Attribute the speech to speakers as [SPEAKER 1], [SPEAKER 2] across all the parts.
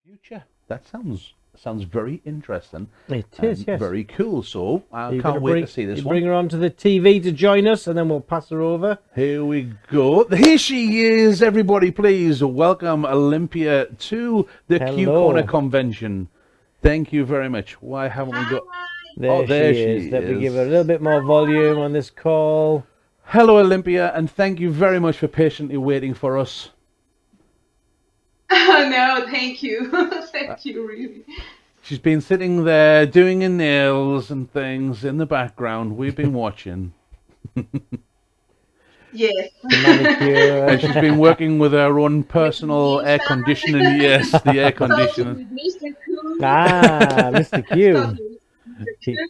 [SPEAKER 1] Future. That sounds very interesting
[SPEAKER 2] It is,
[SPEAKER 1] and
[SPEAKER 2] yes.
[SPEAKER 1] very cool. So I
[SPEAKER 2] You
[SPEAKER 1] can't wait to see this
[SPEAKER 2] you
[SPEAKER 1] one.
[SPEAKER 2] bring her onto the TV to join us, and then we'll pass her over.
[SPEAKER 1] Here we go. Here she is. Everybody, please welcome Olympia to the Q
[SPEAKER 2] Hello.
[SPEAKER 1] Corner convention. Thank you very much. Why haven't we got?
[SPEAKER 2] There she is. Let me give her a little bit more volume on this call.
[SPEAKER 1] Hello, Olympia, and thank you very much for patiently waiting for us.
[SPEAKER 3] Oh, no, thank you. Thank you, really.
[SPEAKER 1] She's been sitting there doing her nails and things in the background. We've been watching.
[SPEAKER 3] Yes.
[SPEAKER 2] The manicure.
[SPEAKER 1] And she's been working with her own personal air conditioning. Yes, the air conditioning.
[SPEAKER 3] Mr. Cool.
[SPEAKER 2] Ah, Mr. Q.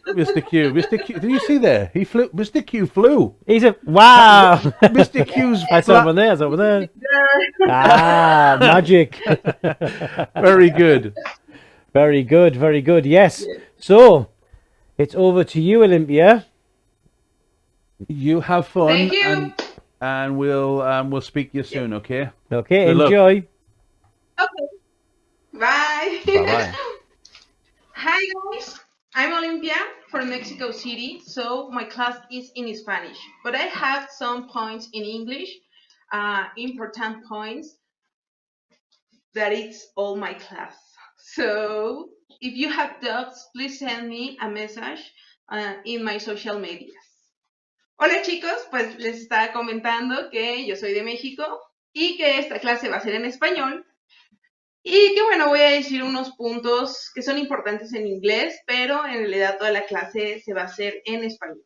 [SPEAKER 1] Mr. Q. Mr. Q. Did you see there? He flew. Mr. Q flew.
[SPEAKER 2] He's a wow.
[SPEAKER 1] Mr. Q's.
[SPEAKER 2] That's over there. It's over there. Ah, magic.
[SPEAKER 1] Very good.
[SPEAKER 2] Very good. Very good. Yes. So it's over to you, Olympia.
[SPEAKER 1] You have fun.
[SPEAKER 3] Thank you.
[SPEAKER 1] And we'll speak to you soon. Okay.
[SPEAKER 2] Okay.
[SPEAKER 1] Good luck.
[SPEAKER 2] Enjoy.
[SPEAKER 3] Okay. Bye.
[SPEAKER 1] Bye-bye.
[SPEAKER 3] Hi, guys. I'm Olympia from Mexico City, so my class is in Spanish, but I have some points in English, important points that it's all my class. So if you have doubts, please send me a message in my social medias. Hola chicos, pues les estaba comentando que yo soy de México y que esta clase va a ser en español. Y que bueno, voy a decir unos puntos que son importantes en inglés, pero en realidad toda la clase se va a hacer en español.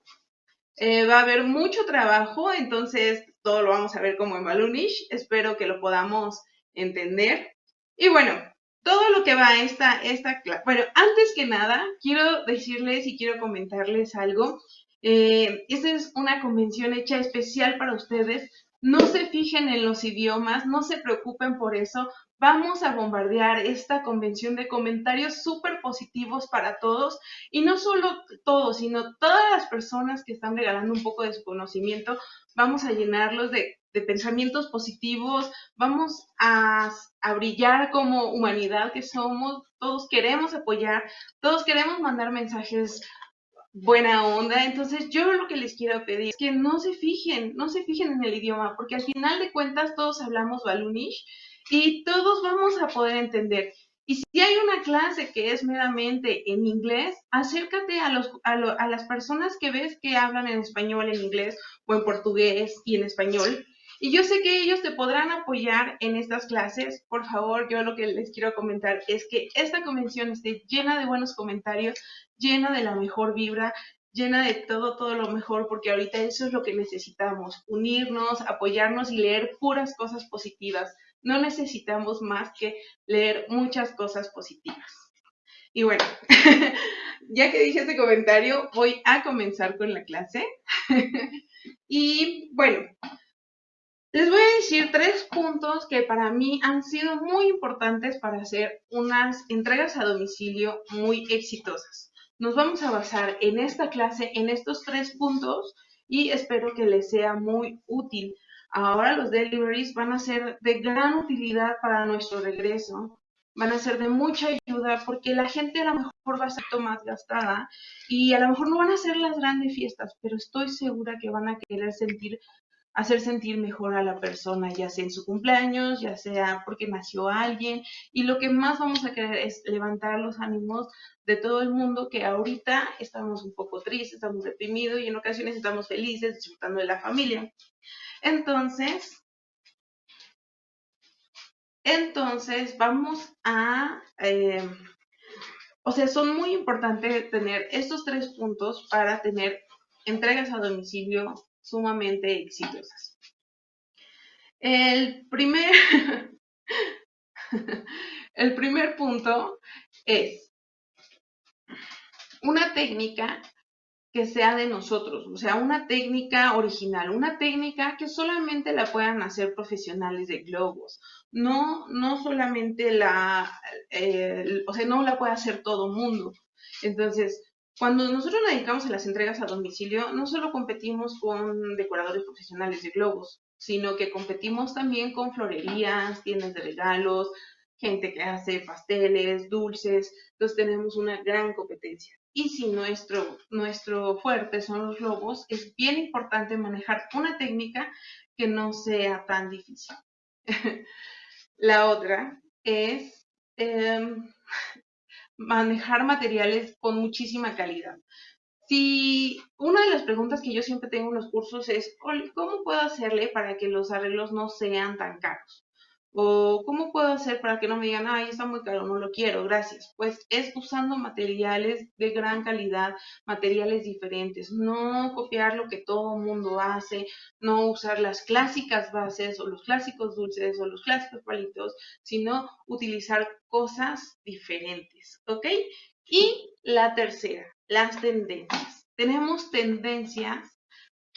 [SPEAKER 3] Va a haber mucho trabajo, entonces todo lo vamos a ver como en Balloonish. Espero que lo podamos entender. Y bueno, todo lo que va a esta clase. Bueno, antes que nada, quiero decirles y quiero comentarles algo. Esta es una convención hecha especial para ustedes. No se fijen en los idiomas, no se preocupen por eso. Vamos a bombardear esta convención de comentarios súper positivos para todos. Y no solo todos, sino todas las personas que están regalando un poco de su conocimiento. Vamos a llenarlos de pensamientos positivos. Vamos a brillar como humanidad que somos. Todos queremos apoyar, todos queremos mandar mensajes buena onda. Entonces yo lo que les quiero pedir es que no se fijen en el idioma, porque al final de cuentas todos hablamos Balloonish y todos vamos a poder entender. Y si hay una clase que es meramente en inglés, acércate a las personas que ves que hablan en español, en inglés o en portugués y en español. Y yo sé que ellos te podrán apoyar en estas clases. Por favor, yo lo que les quiero comentar es que esta convención esté llena de buenos comentarios, llena de la mejor vibra, llena de todo lo mejor, porque ahorita eso es lo que necesitamos, unirnos, apoyarnos y leer puras cosas positivas. No necesitamos más que leer muchas cosas positivas. Y bueno, ya que dije este comentario, voy a comenzar con la clase. Y bueno, les voy a decir 3 puntos que para mí han sido muy importantes para hacer unas entregas a domicilio muy exitosas. Nos vamos a basar en esta clase, en estos 3 puntos, y espero que les sea muy útil. Ahora los deliveries van a ser de gran utilidad para nuestro regreso, van a ser de mucha ayuda porque la gente a lo mejor va a estar más gastada y a lo mejor no van a ser las grandes fiestas, pero estoy segura que van a querer hacer sentir mejor a la persona, ya sea en su cumpleaños, ya sea porque nació alguien, y lo que más vamos a querer es levantar los ánimos de todo el mundo que ahorita estamos un poco tristes, estamos deprimidos y en ocasiones estamos felices, disfrutando de la familia. Entonces vamos a, o sea, son muy importantes tener estos 3 puntos para tener entregas a domicilio sumamente exitosas. El primer punto es una técnica que sea de nosotros, o sea, una técnica original, una técnica que solamente la puedan hacer profesionales de globos, no solamente o sea, no la puede hacer todo mundo. Entonces, cuando nosotros nos dedicamos a las entregas a domicilio, no solo competimos con decoradores profesionales de globos, sino que competimos también con florerías, tiendas de regalos, gente que hace pasteles, dulces, entonces tenemos una gran competencia. Y si nuestro fuerte son los globos, es bien importante manejar una técnica que no sea tan difícil. La otra es manejar materiales con muchísima calidad. Si una de las preguntas que yo siempre tengo en los cursos es, ¿cómo puedo hacerle para que los arreglos no sean tan caros? O ¿cómo puedo hacer para que no me digan, ay, está muy caro, no lo quiero, gracias? Pues es usando materiales de gran calidad, materiales diferentes, no copiar lo que todo el mundo hace, no usar las clásicas bases o los clásicos dulces o los clásicos palitos, sino utilizar cosas diferentes, ¿ok? Y la tercera, las tendencias. Tenemos tendencias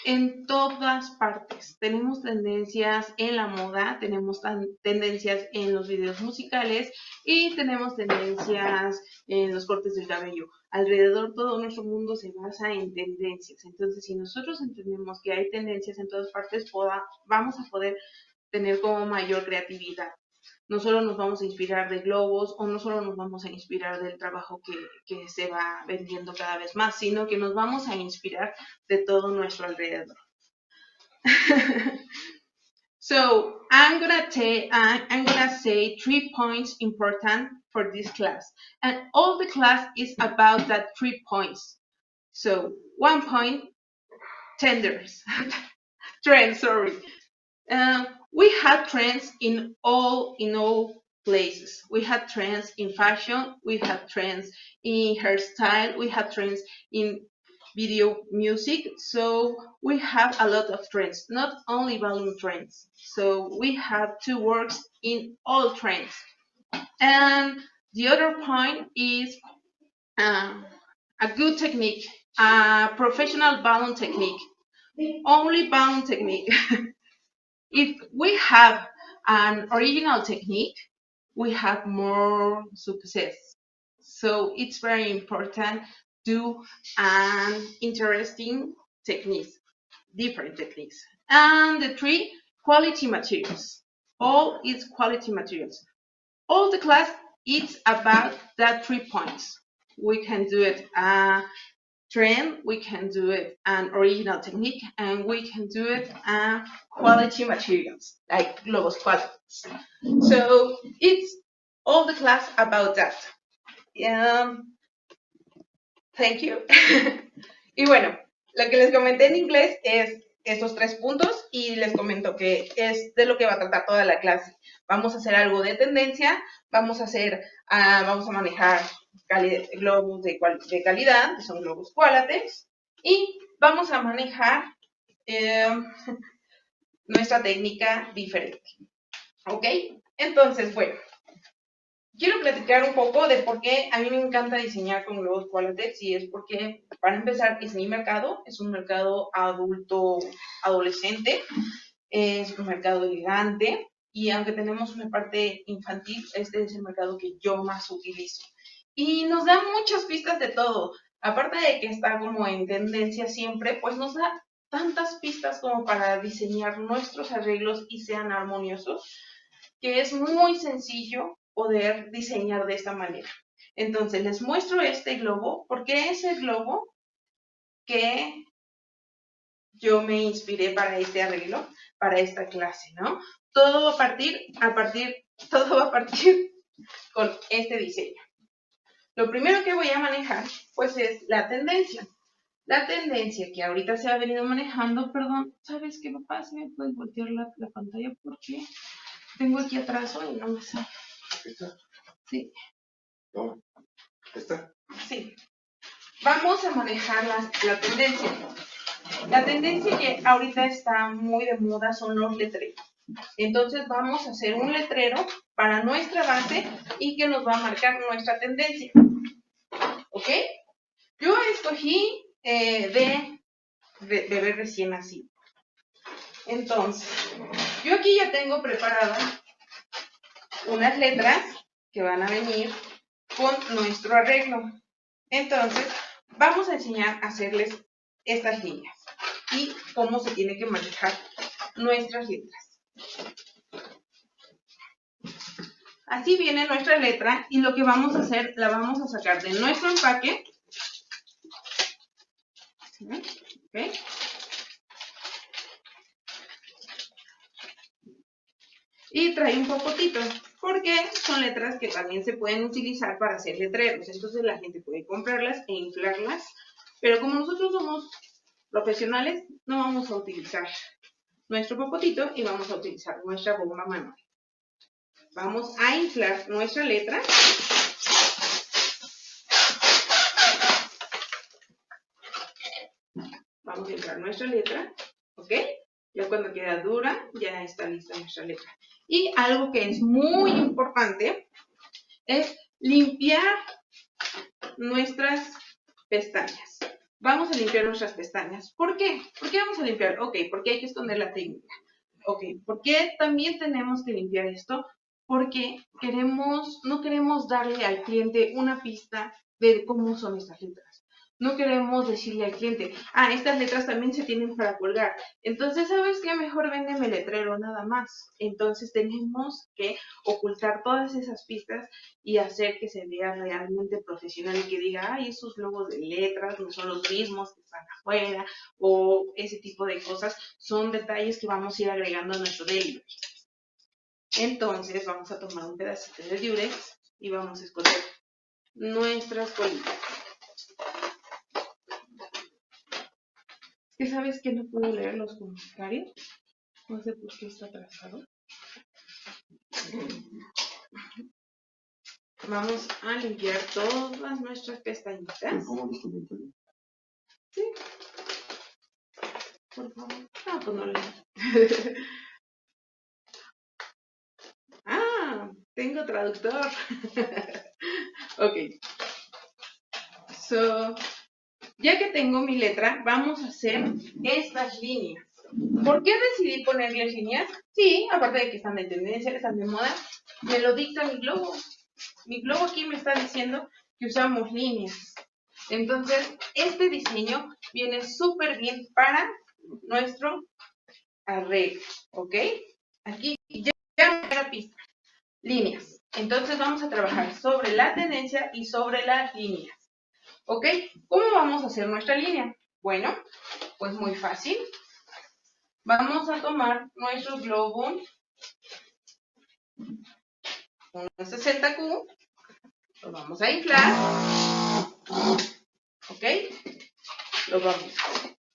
[SPEAKER 3] en todas partes. Tenemos tendencias en la moda, tenemos tendencias en los videos musicales y tenemos tendencias en los cortes del cabello. Alrededor todo nuestro mundo se basa en tendencias. Entonces, si nosotros entendemos que hay tendencias en todas partes, vamos a poder tener como mayor creatividad. No solo nos vamos a inspirar de globos o no solo nos vamos a inspirar del trabajo que se va vendiendo cada vez más, sino que nos vamos a inspirar de todo nuestro alrededor. So I'm gonna say 3 points important for this class, and all the class is about that 3 points. So 1 point, trends, sorry. We had trends in all places. We had trends in fashion, we had trends in hairstyle, we had trends in video music. So we have a lot of trends, not only balloon trends. So we have to work in all trends. And the other point is a good technique, a professional balloon technique, only balloon technique. If we have an original technique, we have more success. So it's very important to an interesting techniques, different techniques. And the 3, quality materials. All is quality materials. All the class is about that 3 points. We can do it trend, we can do it an original technique, and we can do it quality materials, like globos qualities. So it's all the class about that. Thank you. Y bueno, lo que les comenté en inglés es estos 3 puntos y les comento que es de lo que va a tratar toda la clase. Vamos a hacer algo de tendencia, vamos a manejar globos de calidad, que son globos qualities, y vamos a manejar nuestra técnica diferente. ¿Ok? Entonces, bueno, quiero platicar un poco de por qué a mí me encanta diseñar con globos qualities, y es porque, para empezar, es mi mercado, es un mercado adolescente, es un mercado elegante, y aunque tenemos una parte infantil, este es el mercado que yo más utilizo. Y nos da muchas pistas de todo. Aparte de que está como en tendencia siempre, pues nos da tantas pistas como para diseñar nuestros arreglos y sean armoniosos, que es muy sencillo poder diseñar de esta manera. Entonces, les muestro este globo, porque es el globo que yo me inspiré para este arreglo, para esta clase, ¿no? Todo va a partir con este diseño. Lo primero que voy a manejar, pues, es la tendencia. La tendencia que ahorita se ha venido manejando, perdón, ¿sabes qué, papá? ¿Se me puede voltear la pantalla? Porque tengo aquí atraso y no me sale.
[SPEAKER 4] ¿Esta?
[SPEAKER 3] Sí.
[SPEAKER 4] No. ¿Esta?
[SPEAKER 3] Sí. Vamos a manejar la tendencia. La tendencia que ahorita está muy de moda son los letreros. Entonces vamos a hacer un letrero para nuestra base y que nos va a marcar nuestra tendencia. ¿Ok? Yo escogí de bebé recién nacido. Entonces, yo aquí ya tengo preparadas unas letras que van a venir con nuestro arreglo. Entonces, vamos a enseñar a hacerles estas líneas y cómo se tiene que manejar nuestras letras. así viene nuestra letra y lo que vamos a hacer, la vamos a sacar de nuestro empaque. ¿Okay? Y trae un popotito, porque son letras que también se pueden utilizar para hacer letreros. Entonces la gente puede comprarlas e inflarlas, pero como nosotros somos profesionales, no vamos a utilizar nuestro popotito y vamos a utilizar nuestra bomba manual. Vamos a inflar nuestra letra. Vamos a inflar nuestra letra, ¿ok? Ya cuando queda dura, ya está lista nuestra letra. Y algo que es muy importante es limpiar nuestras pestañas. Vamos a limpiar nuestras pestañas. ¿Por qué? ¿Por qué vamos a limpiar? Ok, porque hay que esconder la técnica. Ok, ¿por qué también tenemos que limpiar esto? Porque no queremos darle al cliente una pista de cómo son estas letras. No queremos decirle al cliente, estas letras también se tienen para colgar. Entonces, ¿sabes qué? Mejor véndeme el letrero nada más. Entonces, tenemos que ocultar todas esas pistas y hacer que se vea realmente profesional y que diga, esos logos de letras no son los mismos que están afuera, o ese tipo de cosas son detalles que vamos a ir agregando a nuestro delivery. Entonces, vamos a tomar un pedacito de Durex y vamos a escoger nuestras colitas. ¿Qué sabes que no puedo leer los comentarios? No sé por qué está atrasado. Vamos a limpiar todas nuestras pestañitas.
[SPEAKER 4] ¿Cómo los comentarios?
[SPEAKER 3] Sí. Por favor. Pues no leo. Tengo traductor. Ok. Ya que tengo mi letra, vamos a hacer estas líneas. ¿Por qué decidí ponerles líneas? Sí, aparte de que están de tendencia, que están de moda, me lo dicta mi globo. Mi globo aquí me está diciendo que usamos líneas. Entonces, este diseño viene súper bien para nuestro arreglo, ¿ok? Aquí ya me da la pista. Líneas. Entonces, vamos a trabajar sobre la tendencia y sobre las líneas. ¿Ok? ¿Cómo vamos a hacer nuestra línea? Bueno, pues muy fácil. Vamos a tomar nuestro globo 160Q, lo vamos a inflar, ¿ok? Lo vamos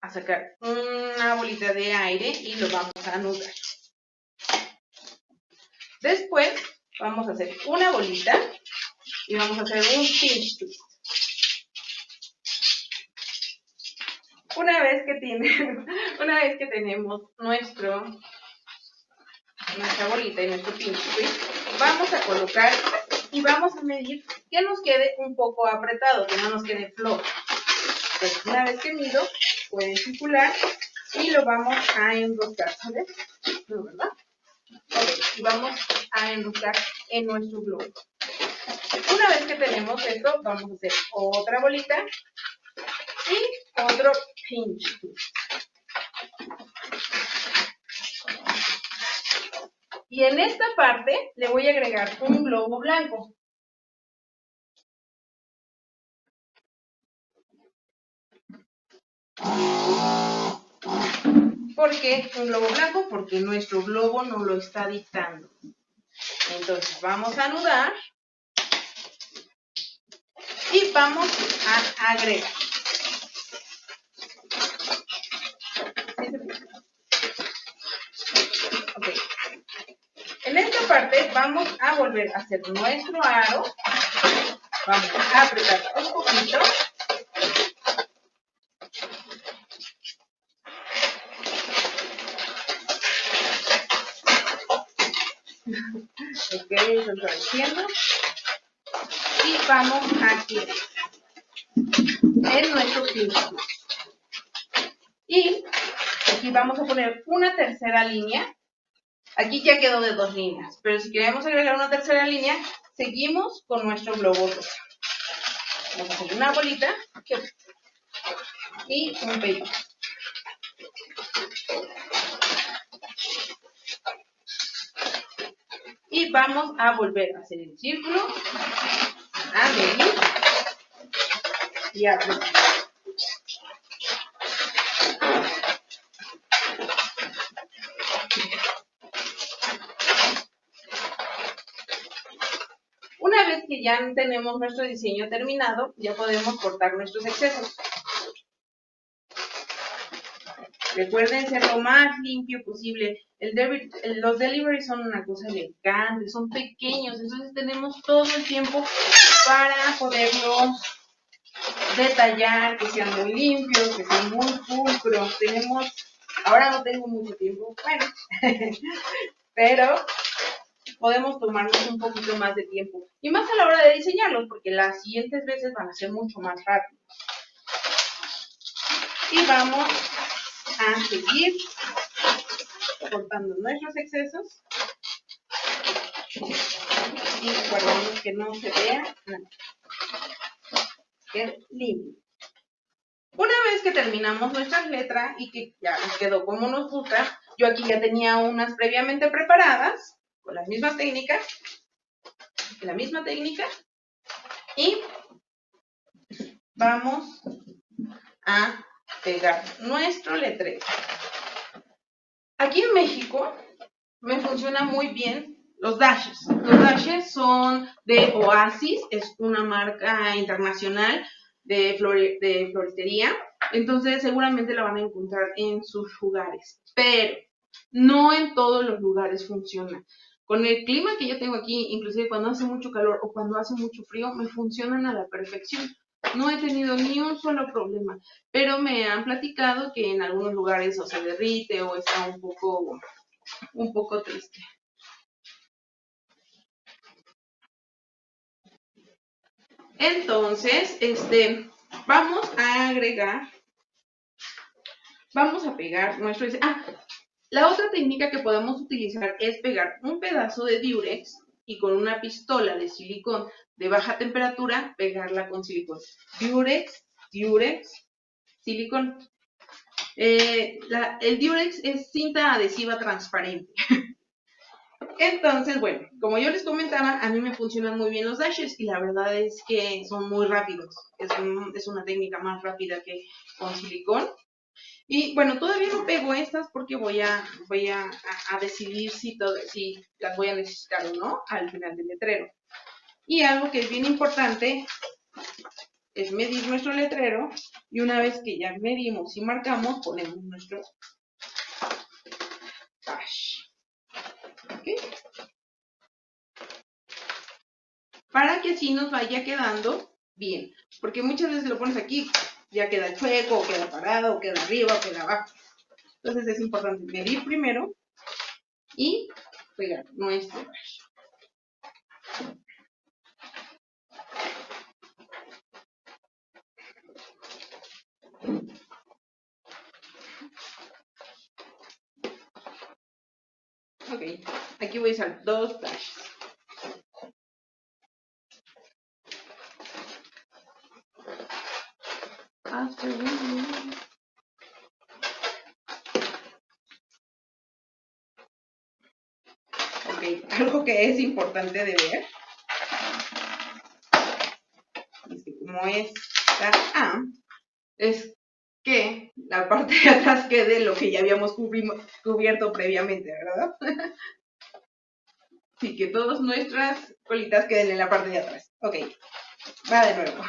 [SPEAKER 3] a sacar una bolita de aire y lo vamos a anudar. Después vamos a hacer una bolita y vamos a hacer un pinch twist. Una vez que tenemos nuestra bolita y nuestro pinch twist, vamos a colocar y vamos a medir que nos quede un poco apretado, que no nos quede flojo. Entonces, una vez que mido, pueden circular y lo vamos a enroscar, ¿sabes? ¿No, verdad? Ok, y vamos a enroscar en nuestro globo. Una vez que tenemos esto, vamos a hacer otra bolita y otro pinch twist. Y en esta parte le voy a agregar un globo blanco. ¿Por qué un globo blanco? Porque nuestro globo nos lo está dictando. Entonces vamos a anudar y vamos a agregar. Okay. En esta parte vamos a volver a hacer nuestro aro. Vamos a apretar un poquito. Ok, eso está diciendo. Y vamos aquí en nuestro pincho. Y aquí vamos a poner una tercera línea. Aquí ya quedó de 2 líneas, pero si queremos agregar una tercera línea, seguimos con nuestro globo rosa. Vamos a hacer una bolita y un pelito. Y vamos a volver a hacer el círculo, a medir y a aplicar. Una vez que ya tenemos nuestro diseño terminado, ya podemos cortar nuestros excesos. Recuerden ser lo más limpio posible. Los deliveries son una cosa elegante, son pequeños, entonces tenemos todo el tiempo para poderlos detallar, que sean muy limpios, que sean muy pulcros. Ahora no tengo mucho tiempo, bueno, pero podemos tomarnos un poquito más de tiempo. Y más a la hora de diseñarlos, porque las siguientes veces van a ser mucho más rápidos. Y vamos a seguir cortando nuestros excesos y guardamos que no se vea nada. Quede limpio. Una vez que terminamos nuestra letra y que ya nos quedó como nos gusta, yo aquí ya tenía unas previamente preparadas con las mismas técnicas, y vamos a pegar nuestro letrero. Aquí en México me funciona muy bien los dashes. Los dashes son de Oasis, es una marca internacional de floristería, entonces seguramente la van a encontrar en sus lugares, pero no en todos los lugares funciona. Con el clima que yo tengo aquí, inclusive cuando hace mucho calor o cuando hace mucho frío, me funcionan a la perfección. No he tenido ni un solo problema, pero me han platicado que en algunos lugares o se derrite o está un poco triste. Entonces, vamos a pegar nuestro... la otra técnica que podemos utilizar es pegar un pedazo de Durex y con una pistola de silicón de baja temperatura, pegarla con silicón. Durex, silicón. El Durex es cinta adhesiva transparente. Entonces, bueno, como yo les comentaba, a mí me funcionan muy bien los dashes y la verdad es que son muy rápidos. Es una técnica más rápida que con silicón. Y bueno, todavía no pego estas porque voy a decidir si las voy a necesitar o no al final del letrero. Y algo que es bien importante es medir nuestro letrero y una vez que ya medimos y marcamos, ponemos nuestro dash. ¿Okay? Para que así nos vaya quedando bien. Porque muchas veces lo pones aquí, ya queda chueco, o queda parado, o queda arriba, o queda abajo. Entonces es importante medir primero y pegar nuestro dash. Ok, aquí voy a usar 2 dashes. Ok, algo que es importante de ver es que como esta A, es que la parte de atrás quede lo que ya habíamos cubierto previamente, ¿verdad? Sí, que todas nuestras colitas queden en la parte de atrás. Ok, va de nuevo.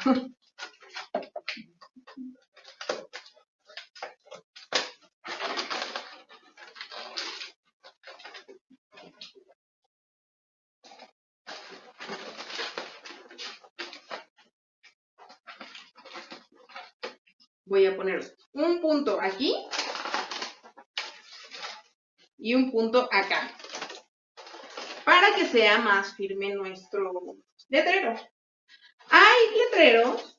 [SPEAKER 3] Voy a poner un punto aquí y un punto acá para que sea más firme nuestro letrero. Hay letreros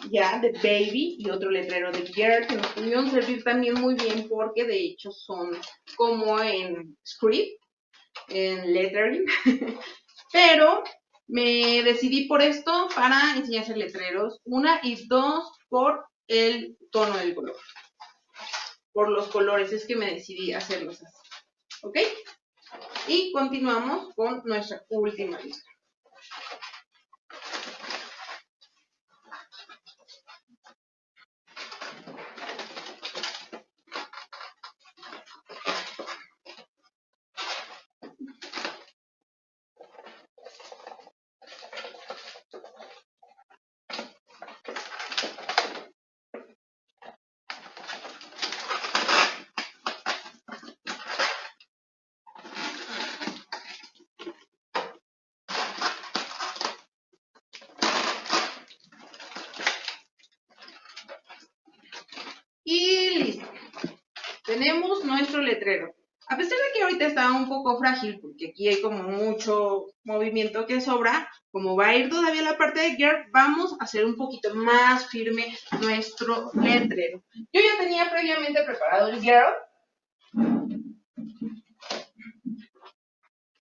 [SPEAKER 3] ya de baby y otro letrero de girl que nos pudieron servir también muy bien porque de hecho son como en script, en lettering, pero me decidí por esto para enseñarse letreros, 1 y 2 por el tono del color, por los colores, es que me decidí hacerlos así, ¿ok? Y continuamos con nuestra última lista. Y listo. Tenemos nuestro letrero. A pesar de que ahorita está un poco frágil, porque aquí hay como mucho movimiento que sobra, como va a ir todavía la parte de girl, vamos a hacer un poquito más firme nuestro letrero. Yo ya tenía previamente preparado el girl.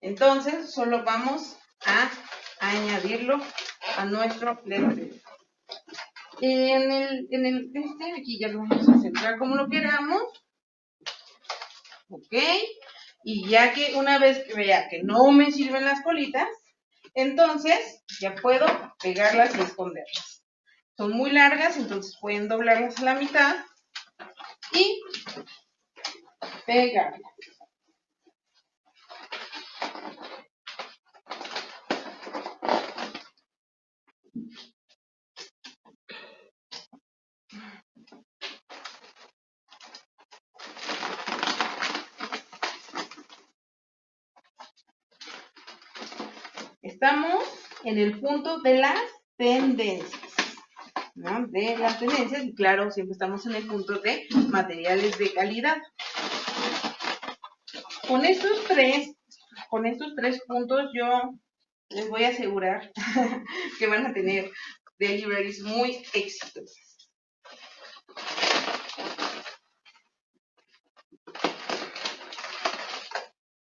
[SPEAKER 3] Entonces, solo vamos a añadirlo a nuestro letrero. Aquí ya lo vamos a centrar como lo queramos. Ok. Y ya que una vez que vea que no me sirven las colitas, entonces ya puedo pegarlas y esconderlas. Son muy largas, entonces pueden doblarlas a la mitad y pegarlas. Estamos en el punto de las tendencias, ¿no? De las tendencias, y claro, siempre estamos en el punto de materiales de calidad. Con estos tres puntos yo les voy a asegurar que van a tener deliveries muy exitosos.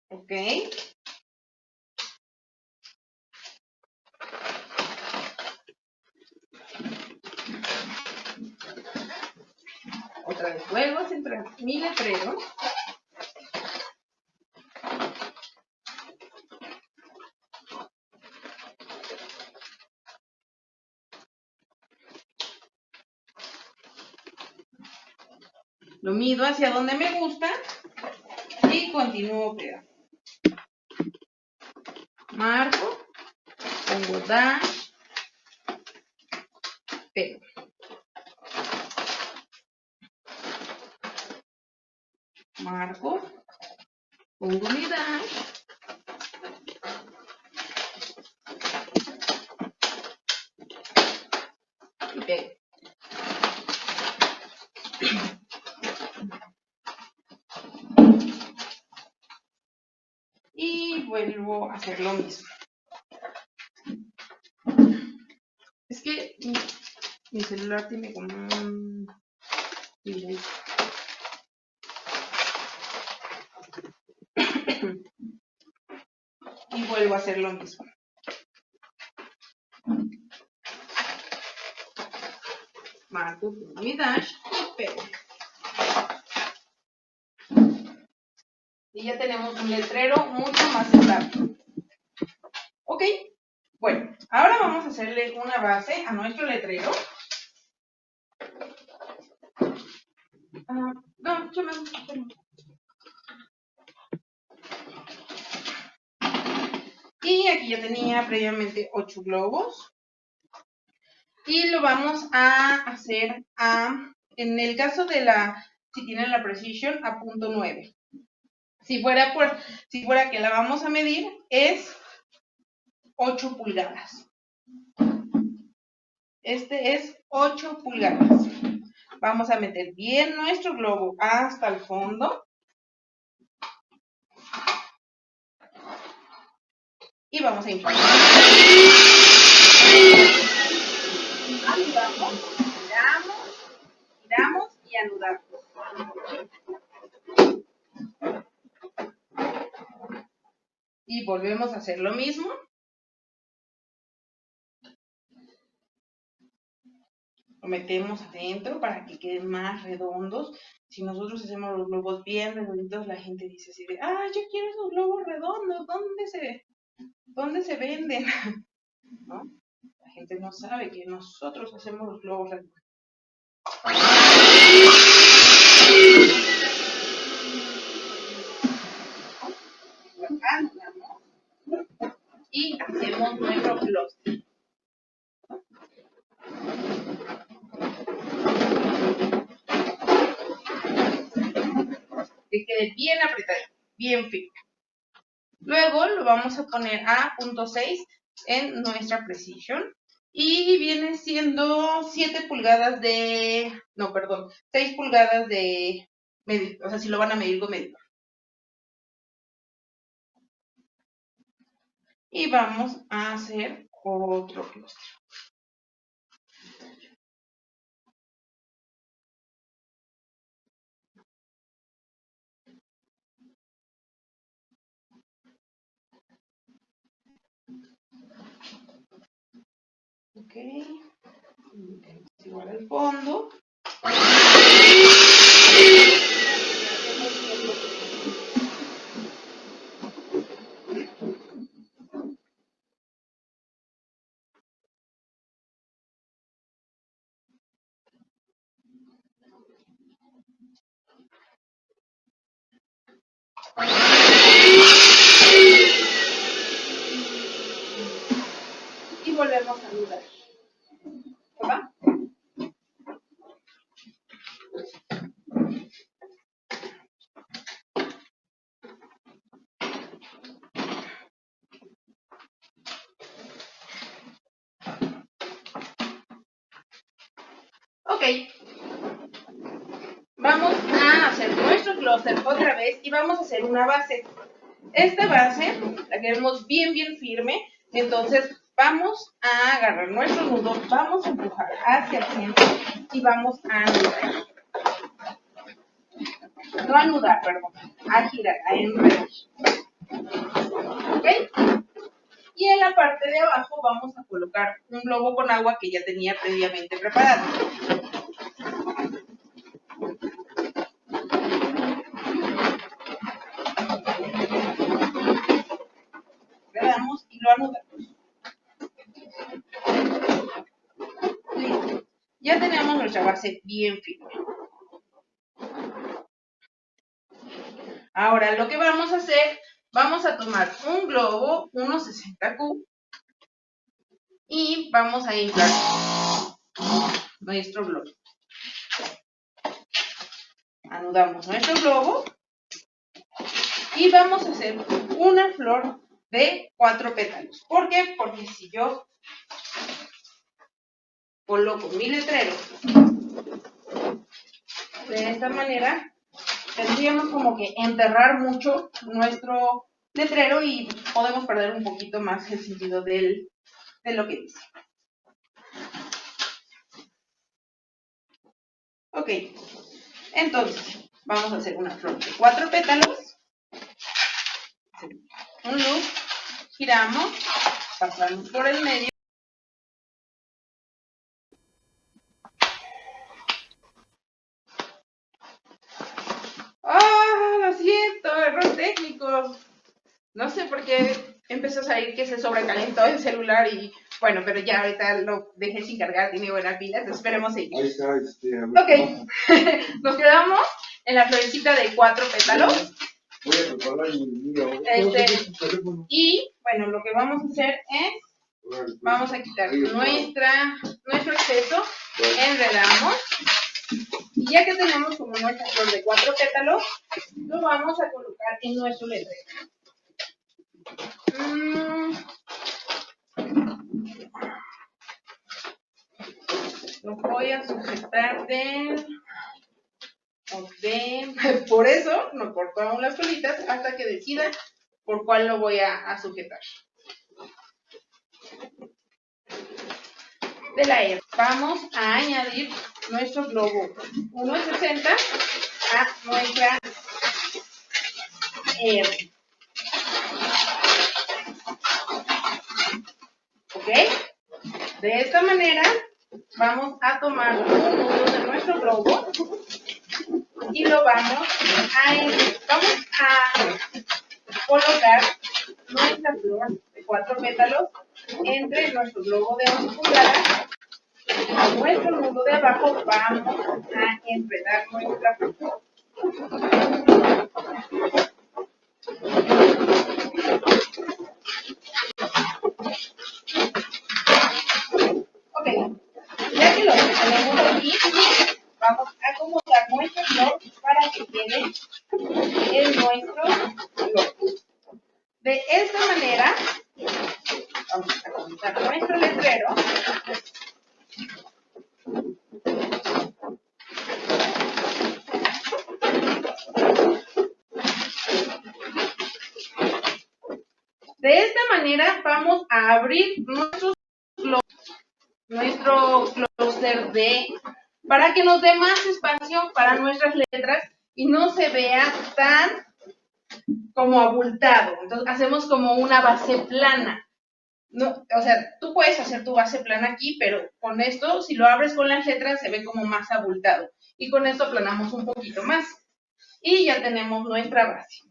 [SPEAKER 3] Ok. Otra vez vuelvo a centrar mi letrero. Lo mido hacia donde me gusta y continúo pegando. Marco, pongo dash, pego. Marco, pongo mi dash, y pego. Y vuelvo a hacer lo mismo. Es que mi celular tiene como un delay. Y vuelvo a hacer lo mismo. Marco mi dash y pego. Y ya tenemos un letrero mucho más estable. Ok, bueno, ahora vamos a hacerle una base a nuestro letrero. No, yo me gusta. Y aquí ya tenía previamente 8 globos. Y lo vamos a hacer en el caso de si tienen la Precision, a punto 9. Si fuera que la vamos a medir, es 8 pulgadas. Este es 8 pulgadas. Vamos a meter bien nuestro globo hasta el fondo. Y vamos a impactar. Giramos y anudamos. Y volvemos a hacer lo mismo. Lo metemos adentro para que queden más redondos. Si nosotros hacemos los globos bien redonditos, la gente dice así de, ah, yo quiero esos globos redondos, ¿dónde se venden? ¿No? La gente no sabe que nosotros hacemos los globos redondos. Acá nos damos y hacemos nuestro clúster. Que quede bien apretado, bien firme. Luego lo vamos a poner a .6 en nuestra precision y viene siendo 7 pulgadas de, no, perdón, 6 pulgadas de medir, o sea, si lo van a medir con medidor. Y vamos a hacer otro clúster. Ok, igual al fondo. Y volvemos a anudar. ¿Va? Ok. Vamos a hacer nuestro clúster otra vez y vamos a hacer una base. Esta base la queremos bien, bien firme. Entonces vamos a agarrar nuestro nudo, vamos a empujar hacia el centro y vamos a anudar. No anudar, perdón. A girar, a enredar. ¿Ok? Y en la parte de abajo vamos a colocar un globo con agua que ya tenía previamente preparado. Le damos y lo anudamos. Listo. Ya tenemos nuestra base bien firme. Ahora lo que vamos a hacer, vamos a tomar un globo, unos 60Q, y vamos a inflar nuestro globo. Anudamos nuestro globo y vamos a hacer una flor de 4 pétalos. ¿Por qué? Porque si yo coloco mi letrero de esta manera, tendríamos como que enterrar mucho nuestro letrero y podemos perder un poquito más el sentido de lo que dice. Ok, entonces vamos a hacer una flor de 4 pétalos, un loop, giramos, pasamos por el medio. ¡Ah! Lo siento, error técnico. No sé por qué empezó a salir que se sobrecalentó el celular y bueno, pero ya ahorita lo dejé sin cargar, tiene buena pila, entonces esperemos seguir.
[SPEAKER 4] Ahí está,
[SPEAKER 3] Ok, nos quedamos en la florecita de 4 pétalos.
[SPEAKER 4] Voy a preparar el mío.
[SPEAKER 3] Y bueno, lo que vamos a hacer es, vamos a quitar nuestro exceso, enredamos. Y ya que tenemos como nuestra flor de 4 pétalos, lo vamos a colocar en nuestro letrero. Lo voy a sujetar por eso no corto aún las colitas hasta que decida por cuál lo voy a sujetar. De la R. Vamos a añadir nuestro globo 1.60 a nuestra R. ¿Ok? De esta manera vamos a tomar un nudo de nuestro globo y lo vamos a colocar nuestra flor de 4 pétalos entre nuestro globo de 11 pulgadas. En nuestro nudo de abajo vamos a enredar nuestra flor. Ok, ya que lo tenemos aquí, vamos a acomodar nuestra flor para que quede en nuestro globo. De esta manera, vamos a colocar nuestro letrero. De esta manera vamos a abrir nuestro clúster para que nos dé más espacio para nuestras letras y no se vea tan como abultado. Entonces hacemos como una base plana. No, o sea, tú puedes hacer tu base plana aquí, pero con esto, si lo abres con las letras, se ve como más abultado. Y con esto aplanamos un poquito más. Y ya tenemos nuestra base.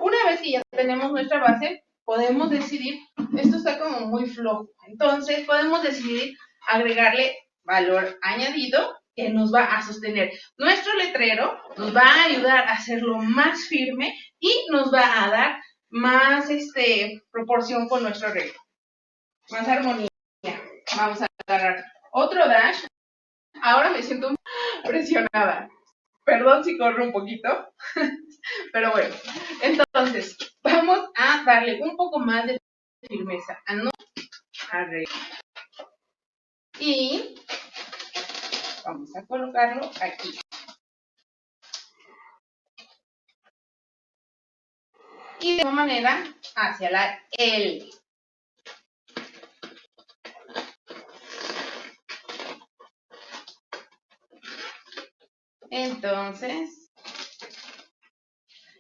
[SPEAKER 3] Una vez que ya tenemos nuestra base, podemos decidir, esto está como muy flojo, entonces podemos decidir agregarle valor añadido que nos va a sostener nuestro letrero, nos va a ayudar a hacerlo más firme y nos va a dar más proporción con nuestro arreglo, más armonía. Vamos a agarrar otro dash. Ahora me siento presionada. Perdón si corro un poquito, pero bueno. Entonces, vamos a darle un poco más de firmeza a nuestro arreglo. Y vamos a colocarlo aquí. Y de esta manera hacia la L. Entonces,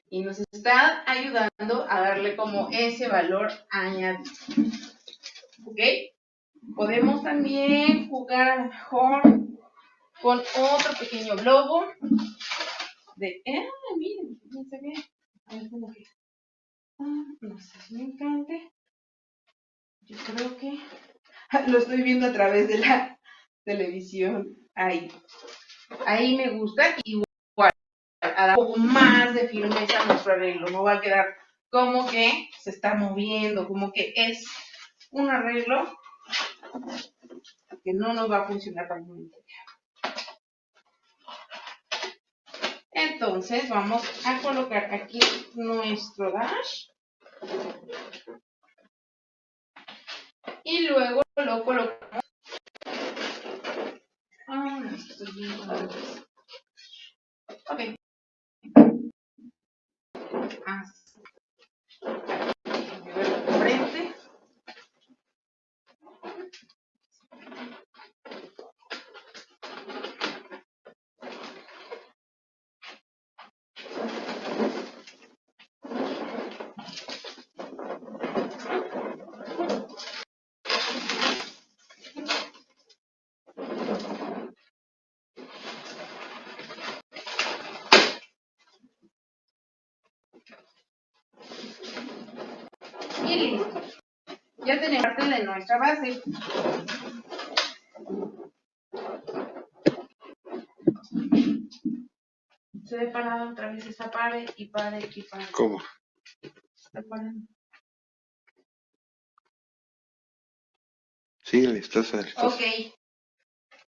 [SPEAKER 3] y nos está ayudando a darle como ese valor añadido. ¿Ok? Podemos también jugar a lo mejor con otro pequeño globo miren, no se ve. A ver cómo que. No sé si me encante. Yo creo que lo estoy viendo a través de la televisión. Ahí me gusta. Igual, a dar un poco más de firmeza a nuestro arreglo. No va a quedar como que se está moviendo, como que es un arreglo que no nos va a funcionar para el momento. Entonces vamos a colocar aquí nuestro dash y luego lo colocamos. Estoy viendo antes. Ok. Así. Frente. Y listo. Ya tenemos parte de nuestra base. Se ve parado otra vez, está pare y pare y pare.
[SPEAKER 4] ¿Cómo?
[SPEAKER 3] Está parando.
[SPEAKER 4] Síguele, estás.
[SPEAKER 3] Ok.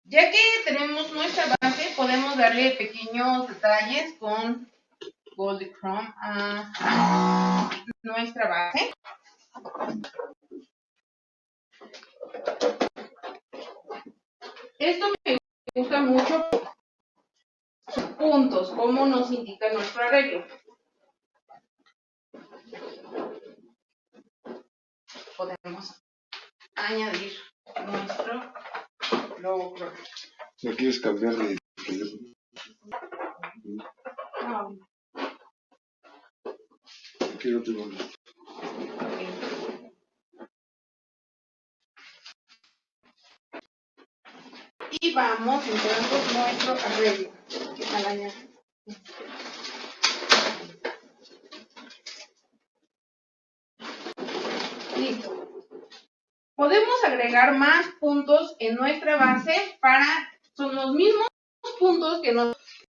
[SPEAKER 3] Ya que tenemos nuestra base, podemos darle pequeños detalles con Gold Chrome a nuestra base. Esto me gusta mucho, sus puntos, cómo nos indica nuestro arreglo. Podemos añadir nuestro logo Chrome.
[SPEAKER 4] ¿No quieres cambiar de teléfono?
[SPEAKER 3] No,
[SPEAKER 4] Aquí no tengo.
[SPEAKER 3] y vamos entonces nuestro arreglo. Malaña. Listo. Podemos agregar más puntos en nuestra base son los mismos puntos que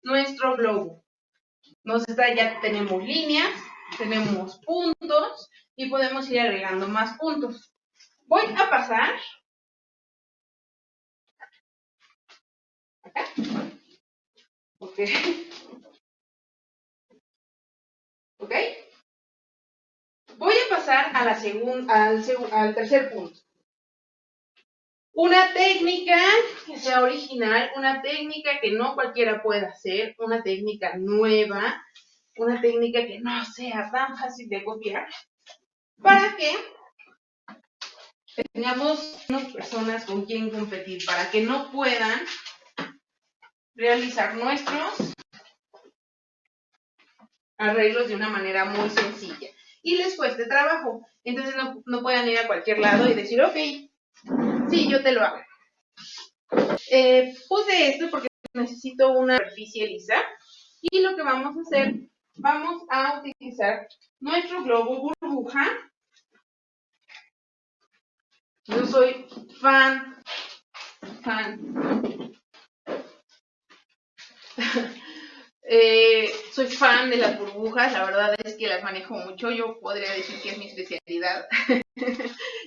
[SPEAKER 3] nuestro globo. Ya tenemos líneas, tenemos puntos y podemos ir agregando más puntos. Voy a pasar acá. Ok. Ok. Voy a pasar a al tercer punto. Una técnica que sea original, una técnica que no cualquiera pueda hacer, una técnica nueva, una técnica que no sea tan fácil de copiar, para que tengamos unas personas con quien competir, para que no puedan realizar nuestros arreglos de una manera muy sencilla y les cueste trabajo. Entonces no puedan ir a cualquier lado y decir, ok, sí, yo te lo hago. Puse esto porque necesito una superficie lisa y lo que vamos a hacer, vamos a utilizar nuestro globo burbuja. Yo soy fan soy fan de las burbujas, la verdad es que las manejo mucho, yo podría decir que es mi especialidad.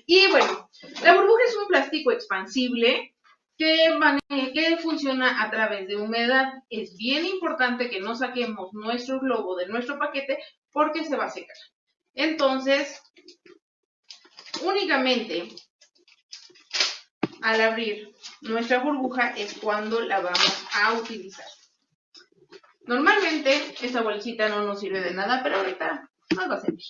[SPEAKER 3] Y bueno, la burbuja es un plástico expansible que funciona a través de humedad. Es bien importante que no saquemos nuestro globo de nuestro paquete porque se va a secar. Entonces, únicamente al abrir nuestra burbuja es cuando la vamos a utilizar. Normalmente esta bolsita no nos sirve de nada, pero ahorita nos va a servir.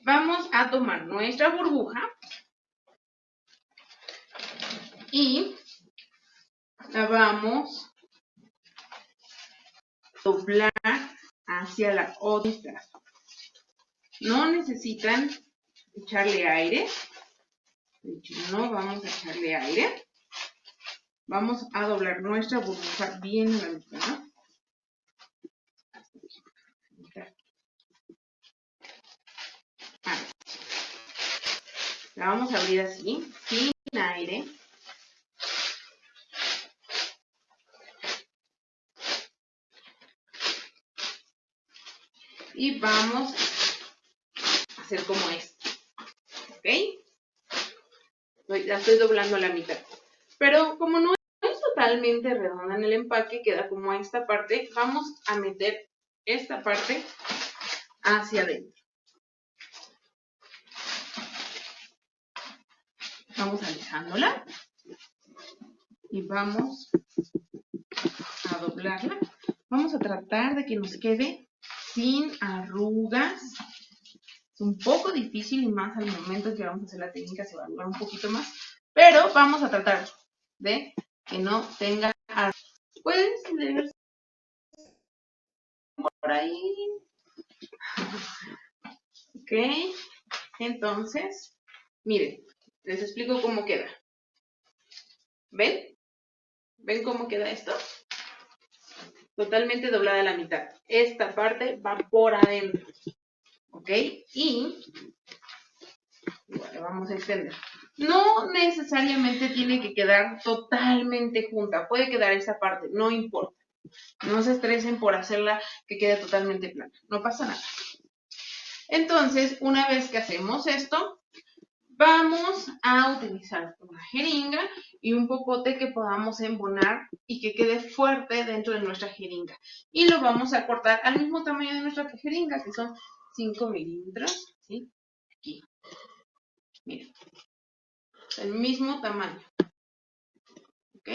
[SPEAKER 3] Vamos a tomar nuestra burbuja y la vamos a doblar hacia la otra mitad. No necesitan echarle aire. De hecho, no vamos a echarle aire. Vamos a doblar nuestra burbuja bien en la mitad. La vamos a abrir así, sin aire. Y vamos a hacer como esto. ¿Ok? La estoy doblando a la mitad. Pero como no es totalmente redonda en el empaque, queda como esta parte. Vamos a meter esta parte hacia adentro. Vamos alejándola. Y vamos a doblarla. Vamos a tratar de que nos quede sin arrugas. Es un poco difícil y más al momento que vamos a hacer la técnica se va a durar un poquito más. Pero vamos a tratar de que no tenga arrugas. Puedes leer por ahí. Ok. Entonces, miren, les explico cómo queda. ¿Ven? ¿Ven cómo queda esto? Totalmente doblada a la mitad. Esta parte va por adentro. ¿Ok? Y igual vamos a extender. No necesariamente tiene que quedar totalmente junta. Puede quedar esa parte, no importa. No se estresen por hacerla que quede totalmente plana. No pasa nada. Entonces, una vez que hacemos esto, vamos a utilizar una jeringa y un popote que podamos embonar y que quede fuerte dentro de nuestra jeringa. Y lo vamos a cortar al mismo tamaño de nuestra jeringa, que son 5 milímetros. ¿Sí? Aquí. Miren. El mismo tamaño. ¿Ok?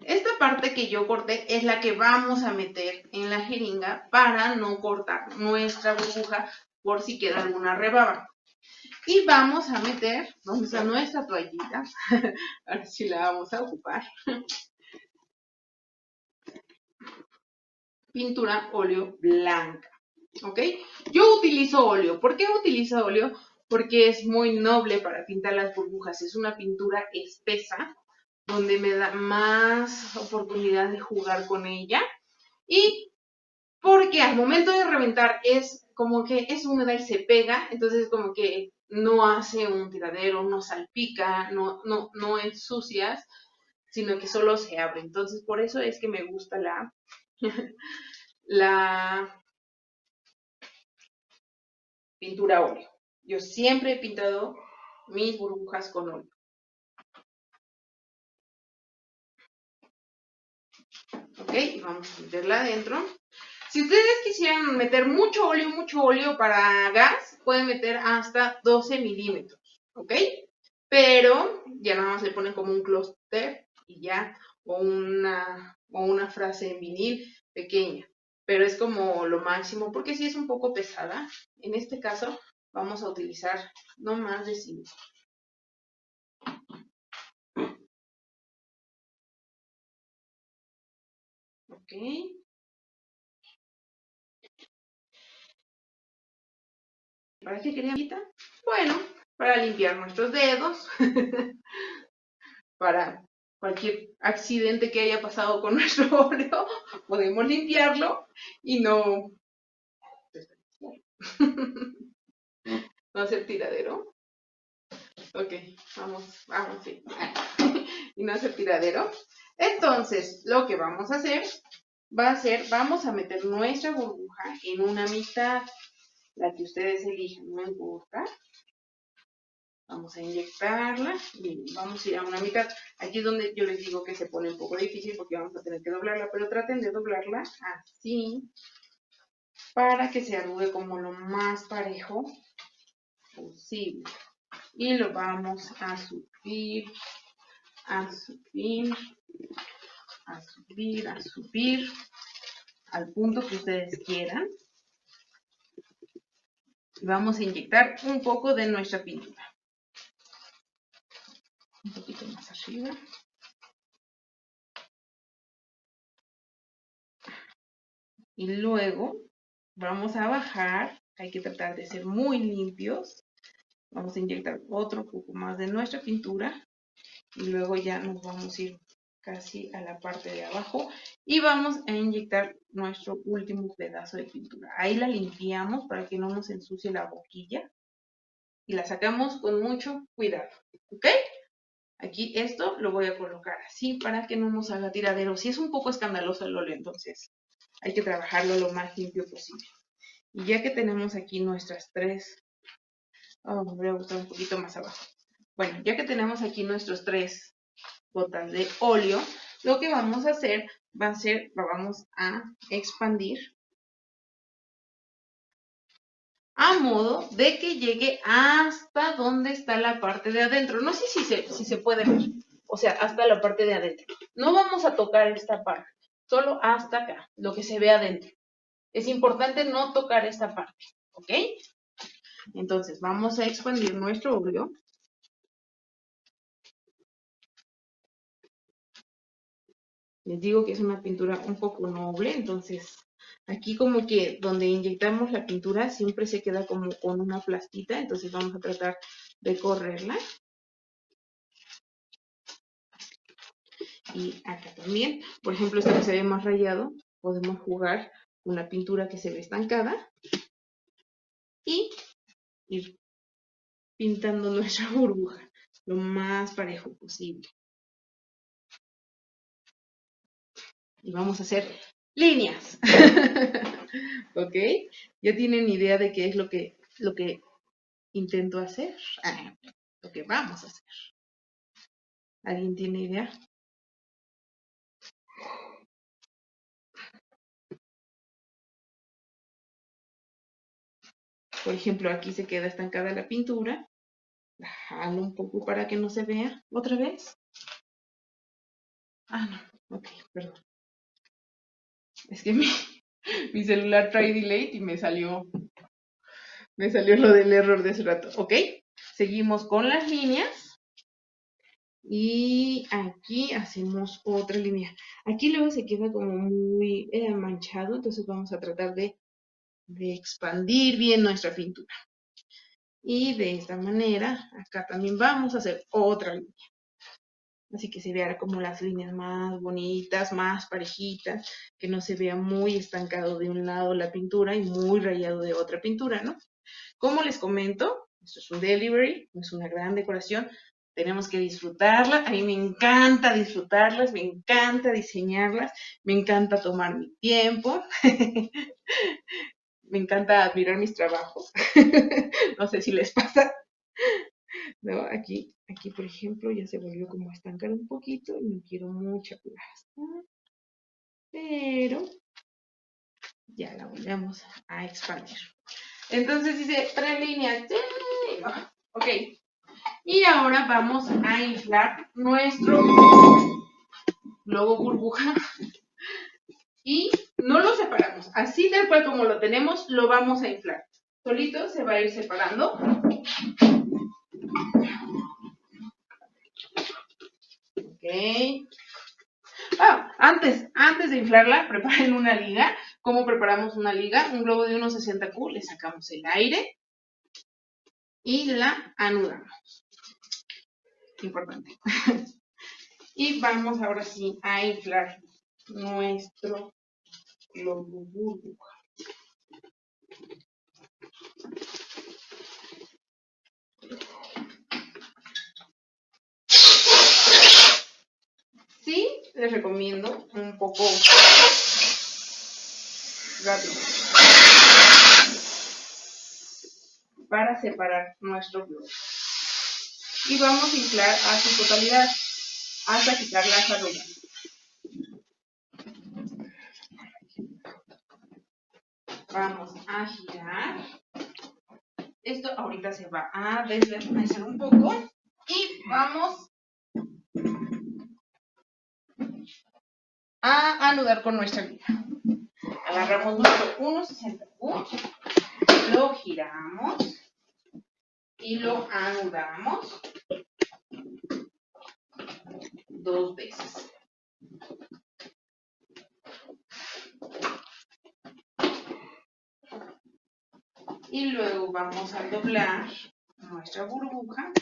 [SPEAKER 3] Esta parte que yo corté es la que vamos a meter en la jeringa para no cortar nuestra burbuja por si queda alguna rebaba. Y vamos a meter, ¿dónde está nuestra toallita? Ahora sí la vamos a ocupar. Pintura óleo blanca. ¿Ok? Yo utilizo óleo. ¿Por qué utilizo óleo? Porque es muy noble para pintar las burbujas. Es una pintura espesa donde me da más oportunidad de jugar con ella. Y porque al momento de reventar es como que es húmeda y se pega, entonces como que no hace un tiradero, no salpica, no ensucias, sino que solo se abre. Entonces por eso es que me gusta la pintura óleo. Yo siempre he pintado mis burbujas con óleo. Ok, y vamos a meterla adentro. Si ustedes quisieran meter mucho óleo para gas, pueden meter hasta 12 milímetros, ¿ok? Pero ya nada más le ponen como un clúster y ya, o una frase en vinil pequeña. Pero es como lo máximo, porque si es un poco pesada. En este caso, vamos a utilizar no más de 5. ¿Ok? ¿Para qué quería ahorita? Bueno, para limpiar nuestros dedos, para cualquier accidente que haya pasado con nuestro óleo, podemos limpiarlo y no hacer tiradero. Ok, vamos, sí. Y no hacer tiradero. Entonces, lo que vamos a hacer va a ser, vamos a meter nuestra burbuja en una mitad, la que ustedes elijan, no importa. Vamos a inyectarla y vamos a ir a una mitad. Aquí es donde yo les digo que se pone un poco difícil porque vamos a tener que doblarla, pero traten de doblarla así para que se arrugue como lo más parejo posible. Y lo vamos a subir, a subir, a subir, a subir al punto que ustedes quieran. Y vamos a inyectar un poco de nuestra pintura. Un poquito más arriba. Y luego vamos a bajar, hay que tratar de ser muy limpios. Vamos a inyectar otro poco más de nuestra pintura y luego ya nos vamos a ir casi a la parte de abajo y vamos a inyectar nuestro último pedazo de pintura. Ahí la limpiamos para que no nos ensucie la boquilla y la sacamos con mucho cuidado, ¿ok? Aquí esto lo voy a colocar así para que no nos haga tiradero. Si es un poco escandaloso el óleo, entonces hay que trabajarlo lo más limpio posible. Y ya que tenemos aquí nuestras tres, me hubiera gustado un poquito más abajo. Bueno, ya que tenemos aquí nuestros 3 gotas de óleo, lo que vamos a hacer va a ser, lo vamos a expandir a modo de que llegue hasta donde está la parte de adentro. No sé si se puede ver, o sea, hasta la parte de adentro. No vamos a tocar esta parte, solo hasta acá, lo que se ve adentro. Es importante no tocar esta parte, ¿ok? Entonces vamos a expandir nuestro óleo. Les digo que es una pintura un poco noble, entonces aquí como que donde inyectamos la pintura siempre se queda como con una plastita, entonces vamos a tratar de correrla. Y acá también, por ejemplo, este que se ve más rayado, podemos jugar con la pintura que se ve estancada y ir pintando nuestra burbuja lo más parejo posible. Y vamos a hacer líneas. ¿Ok? ¿Ya tienen idea de qué es lo que intento hacer? Lo que vamos a hacer. ¿Alguien tiene idea? Por ejemplo, aquí se queda estancada la pintura. La jalo un poco para que no se vea. ¿Otra vez? No. Ok, perdón. Es que mi celular trae delay y me salió lo del error de hace rato. Ok, seguimos con las líneas. Y aquí hacemos otra línea. Aquí luego se queda como muy manchado, entonces vamos a tratar de expandir bien nuestra pintura. Y de esta manera, acá también vamos a hacer otra línea. así que se vean como las líneas más bonitas, más parejitas, que no se vea muy estancado de un lado la pintura y muy rayado de otra pintura, ¿no? Como les comento, esto es un delivery, es una gran decoración, tenemos que disfrutarla, a mí me encanta disfrutarlas, me encanta diseñarlas, me encanta tomar mi tiempo, me encanta admirar mis trabajos, no sé si les pasa, ¿no? Aquí, por ejemplo, ya se volvió como a estancar un poquito y no quiero mucha plasta, pero ya la volvemos a expandir. Entonces dice 3 líneas, ok, y ahora vamos a inflar nuestro globo burbuja y no lo separamos, así tal cual como lo tenemos, lo vamos a inflar. Solito se va a ir separando. Ok. Antes de inflarla, preparen una liga. ¿Cómo preparamos una liga? Un globo de unos 60 Q, le sacamos el aire y la anudamos. Importante. Y vamos ahora sí a inflar nuestro globo burbuja. Sí, les recomiendo un poco rápido para separar nuestro globo. Y vamos a inflar a su totalidad hasta quitar las arrugas. Vamos a girar. Esto ahorita se va a desvanecer un poco y vamos a anudar con nuestra liga. Agarramos nuestro 1.60 Q, lo giramos y lo anudamos 2 veces. Y luego vamos a doblar nuestra burbuja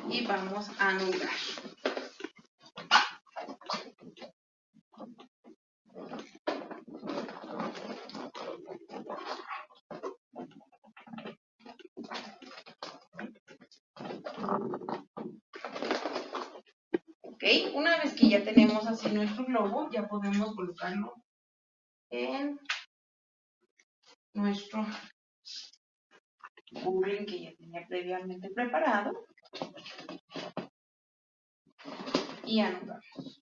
[SPEAKER 3] y vamos a anudar. Ok, una vez que ya tenemos así nuestro globo, ya podemos colocarlo en nuestro burring que ya tenía previamente preparado y anudamos.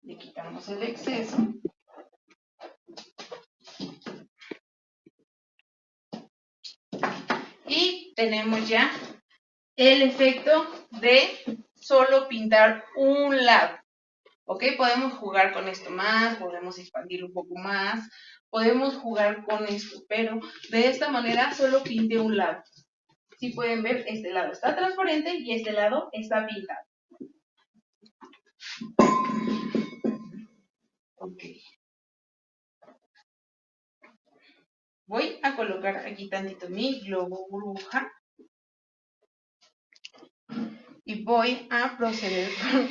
[SPEAKER 3] Le quitamos el exceso. Y tenemos ya el efecto de solo pintar un lado. ¿Ok? Podemos jugar con esto más, podemos expandir un poco más, podemos jugar con esto, pero de esta manera solo pinte un lado. Si pueden ver, este lado está transparente y este lado está pintado. Ok. Voy a colocar aquí tantito mi globo burbuja y voy a proceder con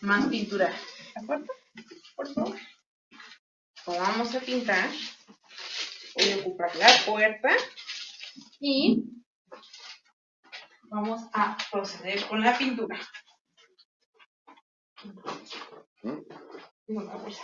[SPEAKER 3] más pintura. ¿De acuerdo? Por favor. Como vamos a pintar, voy a ocupar la puerta y vamos a proceder con la pintura. Una bolsa.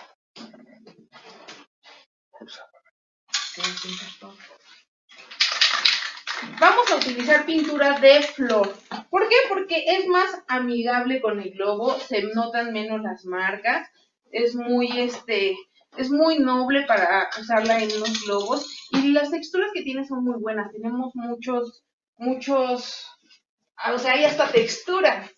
[SPEAKER 3] Vamos a utilizar pintura de flor. ¿Por qué? Porque es más amigable con el globo, se notan menos las marcas, es muy noble para usarla en los globos y las texturas que tiene son muy buenas. Tenemos muchos, o sea, hay hasta textura,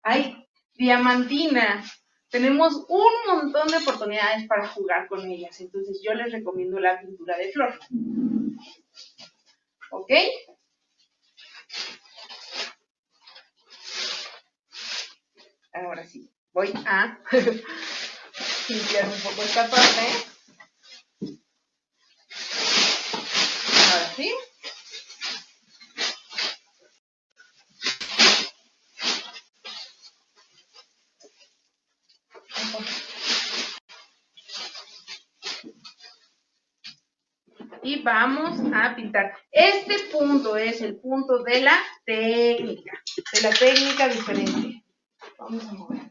[SPEAKER 3] hay diamantina. Tenemos un montón de oportunidades para jugar con ellas, entonces yo les recomiendo la pintura de flor. ¿Ok? Ahora sí, voy a limpiar un poco esta parte. Y vamos a pintar. Este punto es el punto de la técnica diferente. Vamos a mover.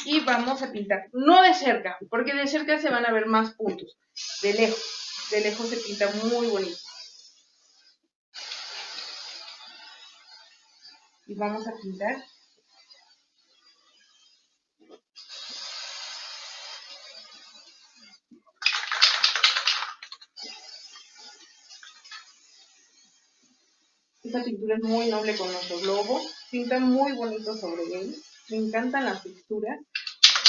[SPEAKER 3] Y vamos a pintar, no de cerca, porque de cerca se van a ver más puntos. De lejos se pinta muy bonito. Y vamos a pintar. Esta pintura es muy noble con nuestro globo. Pinta muy bonito sobre él. Me encantan las texturas.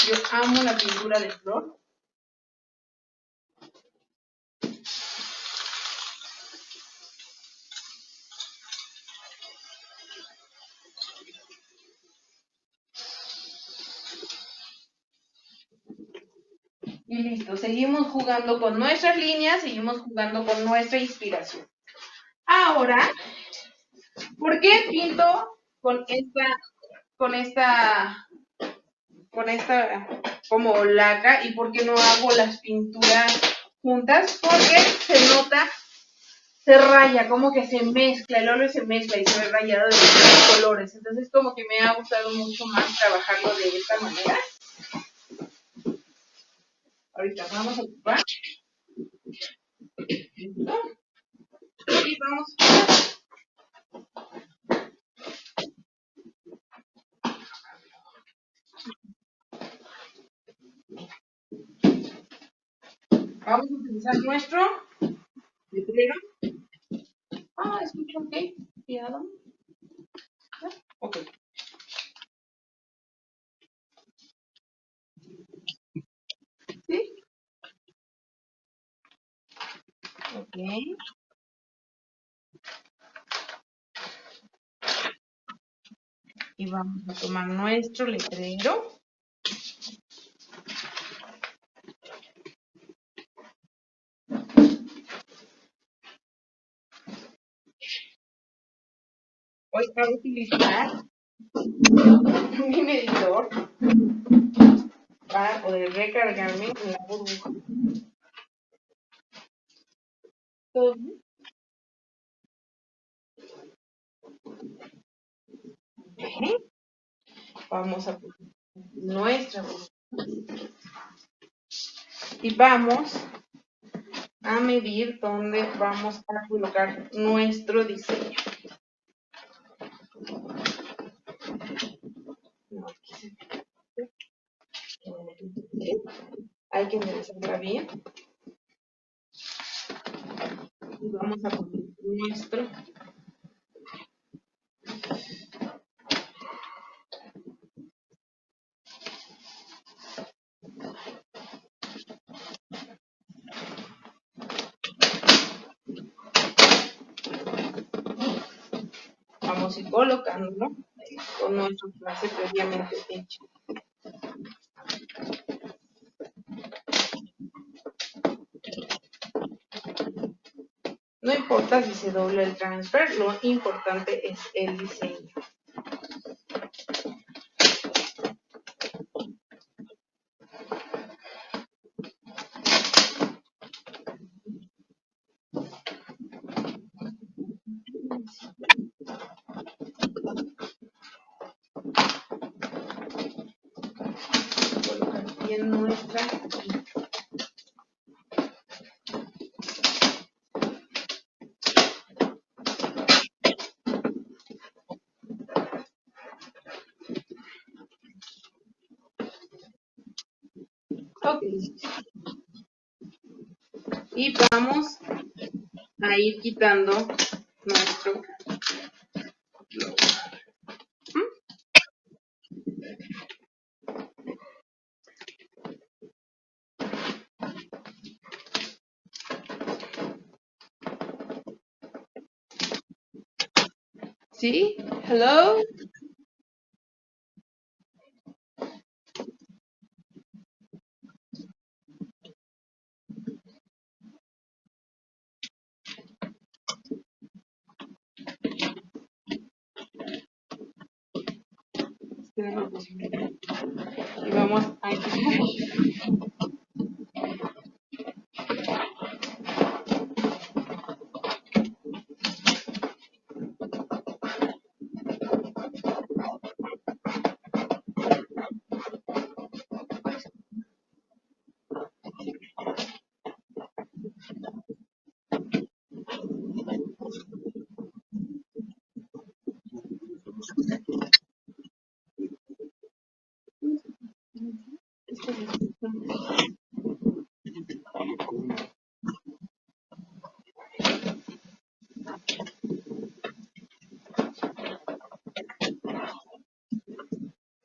[SPEAKER 3] Yo amo la pintura de flor. Y listo, seguimos jugando con nuestras líneas, seguimos jugando con nuestra inspiración. Ahora, ¿por qué pinto con esta como laca y por qué no hago las pinturas juntas? Porque se nota, se raya, como que se mezcla, el óleo se mezcla y se ve rayado de diferentes colores. Entonces como que me ha gustado mucho más trabajarlo de esta manera. Ahorita vamos a ocupar. ¿Listo? Y vamos a utilizar nuestro letrero. Escucho, ok. Cuidado. Ok. ¿Sí? Ok. Y vamos a tomar nuestro letrero. Voy a utilizar mi medidor para poder recargarme en la burbuja. Todo. Vamos a poner nuestra burbuja. Y vamos a medir dónde vamos a colocar nuestro diseño. No, aquí se ve. Hay que enderezarla bien. Y vamos a poner nuestro. Vamos a ir colocándolo con nuestro frase previamente hecho. No importa si se dobla el transfer, lo importante es el diseño. Colocar bien nuestra. Ok. Y vamos a ir quitando nuestro logo. ¿Sí? Hello. tenemos posibilidad. Y vamos a empezar.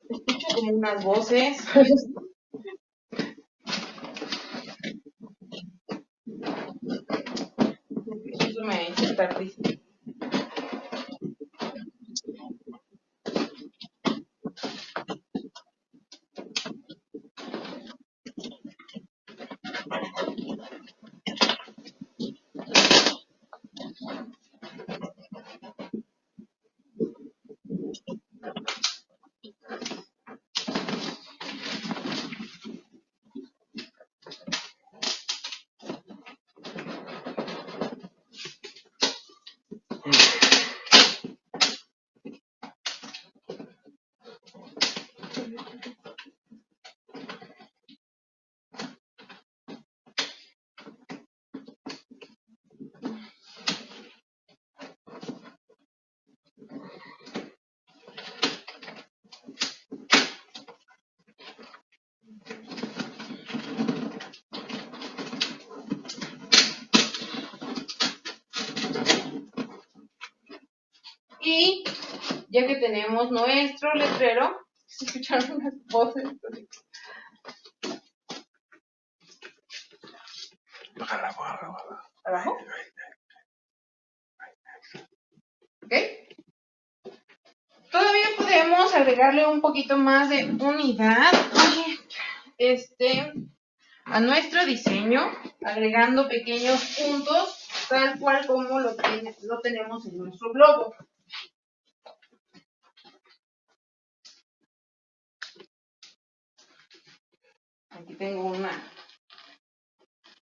[SPEAKER 3] Escucho como unas voces. Eso me hizo estar triste. Y ya que tenemos nuestro letrero, se escucharon unas voces. ¿Abajo? ¿Ok? Todavía podemos agregarle un poquito más de unidad a nuestro diseño, agregando pequeños puntos, tal cual como lo tenemos en nuestro globo. Aquí tengo una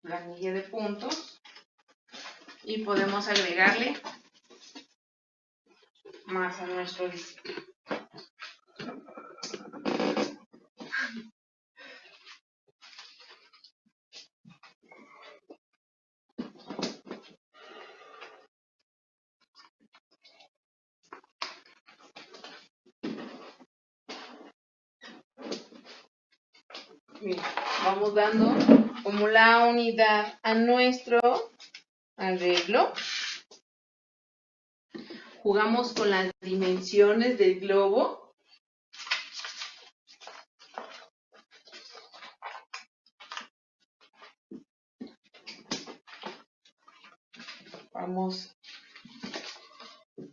[SPEAKER 3] planilla de puntos y podemos agregarle más a nuestro diseño. Mira, vamos dando como la unidad a nuestro arreglo. Jugamos con las dimensiones del globo. Vamos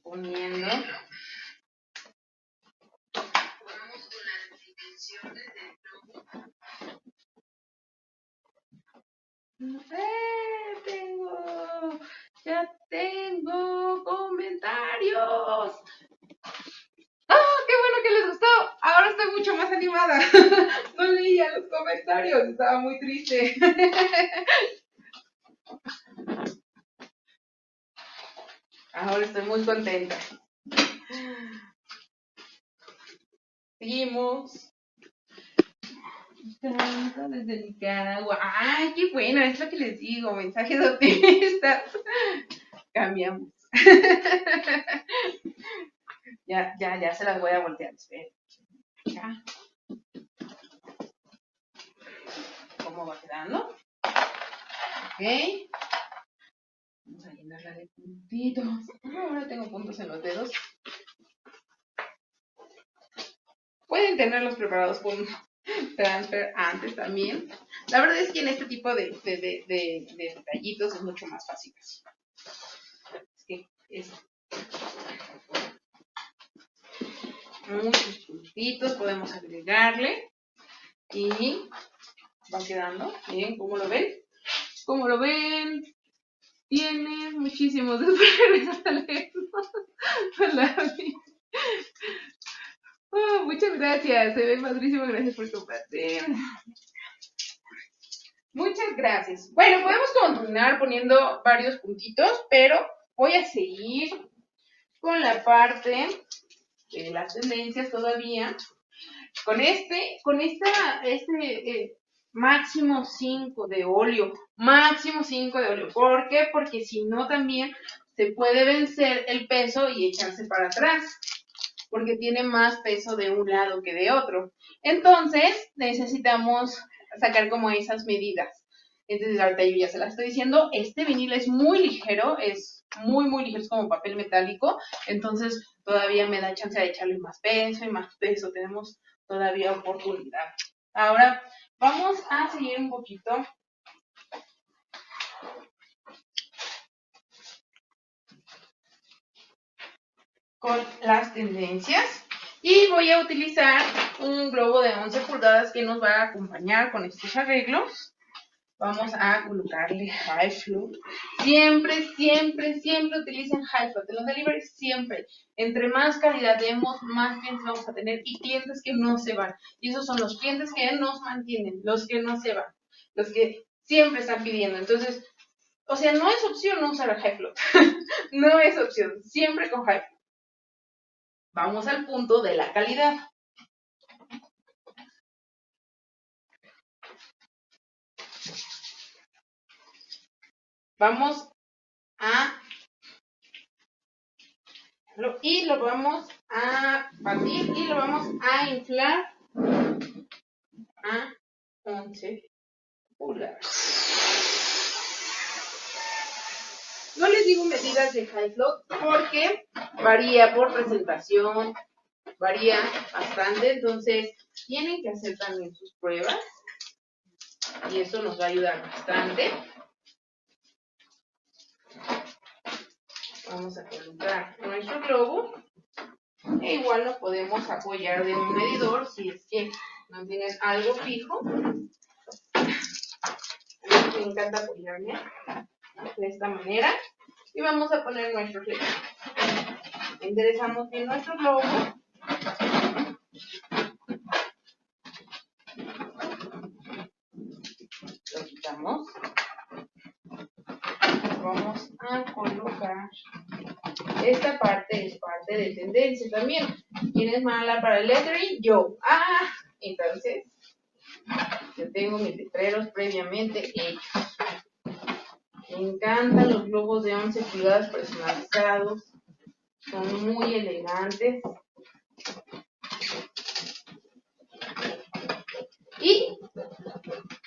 [SPEAKER 3] poniendo. Jugamos con las dimensiones del globo. Ya tengo comentarios. ¡Ah, qué bueno que les gustó! Ahora estoy mucho más animada. No leía los comentarios, estaba muy triste. Ahora estoy muy contenta. Seguimos. Desde Nicaragua. ¡Ay, qué bueno! Es lo que les digo, mensajes optimistas. Cambiamos. Ya se las voy a voltear. Esperen. Ya. ¿Cómo va quedando? Ok. Vamos a llenarla de puntitos. Ahora tengo puntos en los dedos. Pueden tenerlos preparados con transfer antes también. La verdad es que en este tipo de detallitos es mucho más fácil. Es que es muchos puntitos podemos agregarle y va quedando. Miren, ¿cómo lo ven? ¿Cómo lo ven? Tiene muchísimos. Después regresas a leer. Muchas gracias, se ve padrísimo, gracias por compartir. Muchas gracias. Bueno, podemos continuar poniendo varios puntitos, pero voy a seguir con la parte de las tendencias todavía. Máximo 5 de óleo, máximo 5 de óleo. ¿Por qué? Porque si no también se puede vencer el peso y echarse para atrás, porque tiene más peso de un lado que de otro. Entonces, necesitamos sacar como esas medidas. Entonces, ahorita yo ya se las estoy diciendo, este vinil es muy ligero, es muy ligero, es como papel metálico, entonces todavía me da chance de echarle más peso y más peso, tenemos todavía oportunidad. Ahora, vamos a seguir un poquito con las tendencias y voy a utilizar un globo de 11 pulgadas que nos va a acompañar con estos arreglos. Vamos a colocarle high float. Siempre utilicen high float. En los deliveries siempre. Entre más calidad demos, más clientes vamos a tener y clientes que no se van. Y esos son los clientes que nos mantienen, los que no se van, los que siempre están pidiendo. Entonces, o sea, no es opción no usar el high float. No es opción, siempre con high float. Vamos al punto de la calidad. Vamos a lo vamos a batir y lo vamos a inflar a 11 pulgadas. No les digo medidas de high float porque varía por presentación, varía bastante, entonces tienen que hacer también sus pruebas y eso nos va a ayudar bastante. Vamos a colocar nuestro globo e igual nos podemos apoyar de un medidor si es que no tienen algo fijo. A mí me encanta apoyarme de esta manera y vamos a poner nuestro fleco. Enderezamos bien nuestro globo. Lo quitamos. Vamos a colocar. Esta parte es parte de tendencia también. ¿Quién es mala para el lettering? Yo. Entonces, yo tengo mis letreros previamente hechos. Me encantan los globos de 11 pulgadas personalizados. Son muy elegantes. Y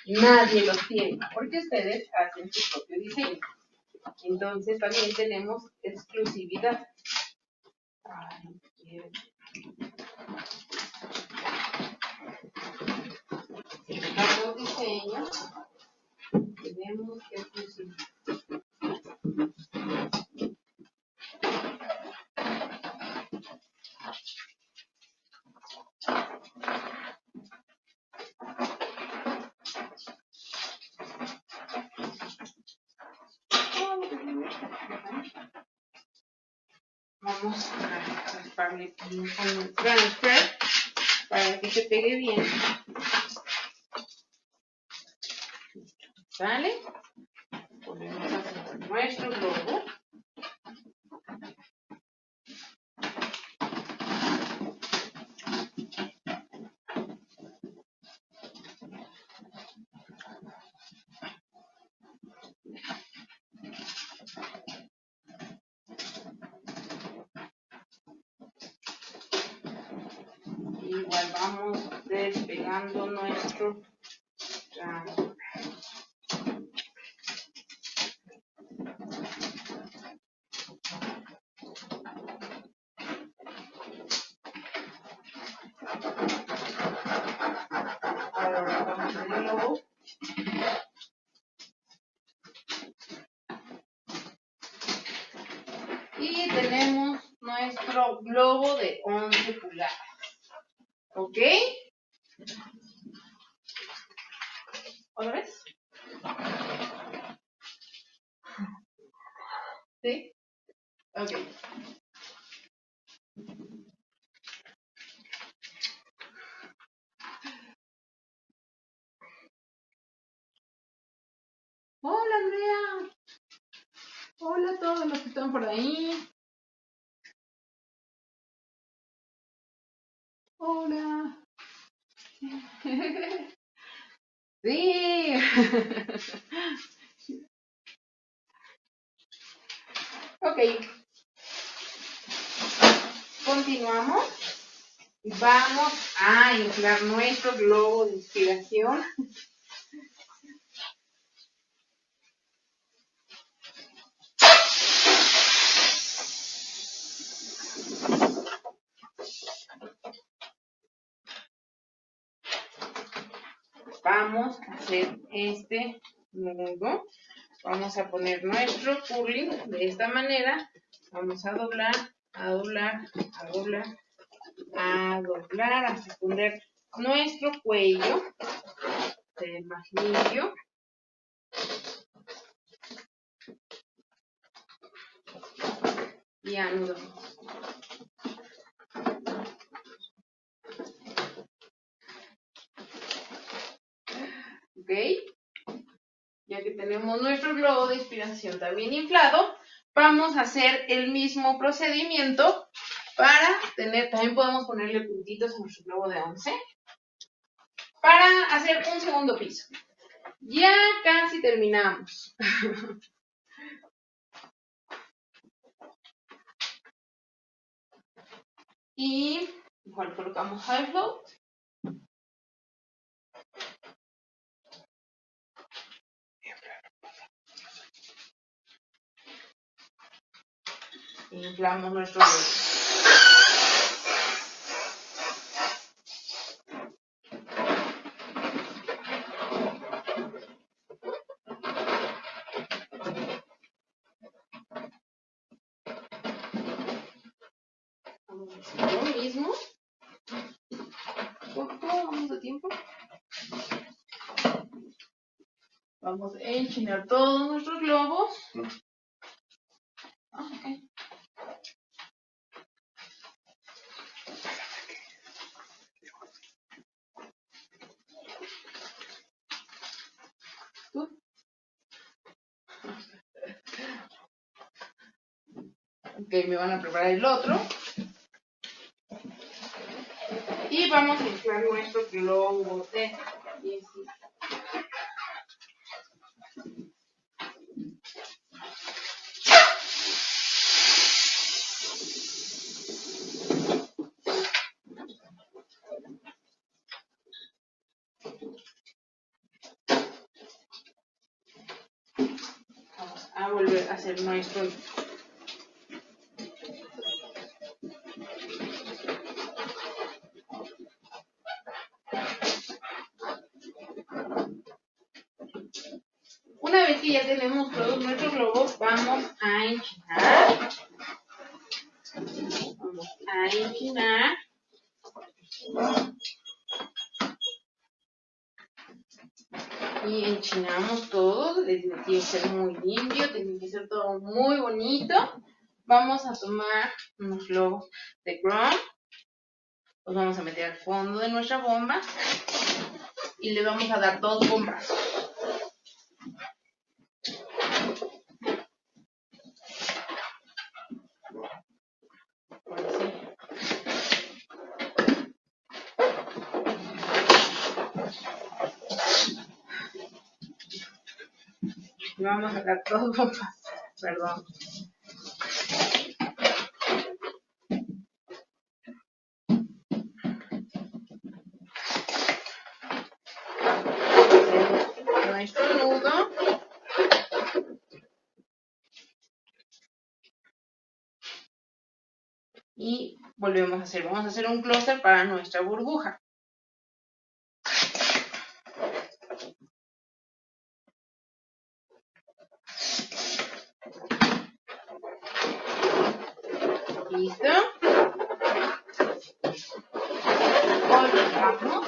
[SPEAKER 3] nadie los tiene, porque ustedes hacen su propio diseño. Entonces también tenemos exclusividad. Si buscamos diseño, tenemos exclusividad. Vamos a rasparle con el transfer para que se pegue bien. ¿Sale? Ponemos a nuestro globo. Igual vamos despegando nuestro transfer. Ahora vamos el globo. Y tenemos nuestro globo de 11 pulgadas. ¿Ok? ¿Otra vez? ¿Sí? Ok. Hola a todos los que están por ahí. Hola. Sí. Ok. Continuamos. Vamos a inflar nuestro globo de inspiración. Vamos a hacer este nudo. Vamos a poner nuestro curling de esta manera. Vamos a doblar, a doblar, a doblar, a doblar hasta poner nuestro cuello del magnillo. Y anudamos. ¿Ok? Ya que tenemos nuestro globo de inspiración también inflado, vamos a hacer el mismo procedimiento para tener, también podemos ponerle puntitos a nuestro globo de 11, para hacer un segundo piso. Ya casi terminamos. Y igual colocamos high float. Inflamos nuestro globo. Vamos a hacer lo mismo. Vamos a tiempo. Vamos a enchinar todos nuestros globos. Okay. Ok, me van a preparar el otro. Y vamos a inflar nuestro globo de 10. Vamos a volver a hacer nuestro. Una vez que ya tenemos todos nuestros globos, vamos a enchinar. Vamos a enchinar. Y enchinamos todo. Tiene que ser muy limpio, tiene que ser todo muy bonito. Vamos a tomar unos globos de Grom. Los vamos a meter al fondo de nuestra bomba. Y le vamos a dar 2 bombazos. Le vamos a dar 2 bombazos. Perdón. Nuestro nudo. Y volvemos a hacer. Vamos a hacer un clúster para nuestra burbuja. ¿Listo? Colocamos.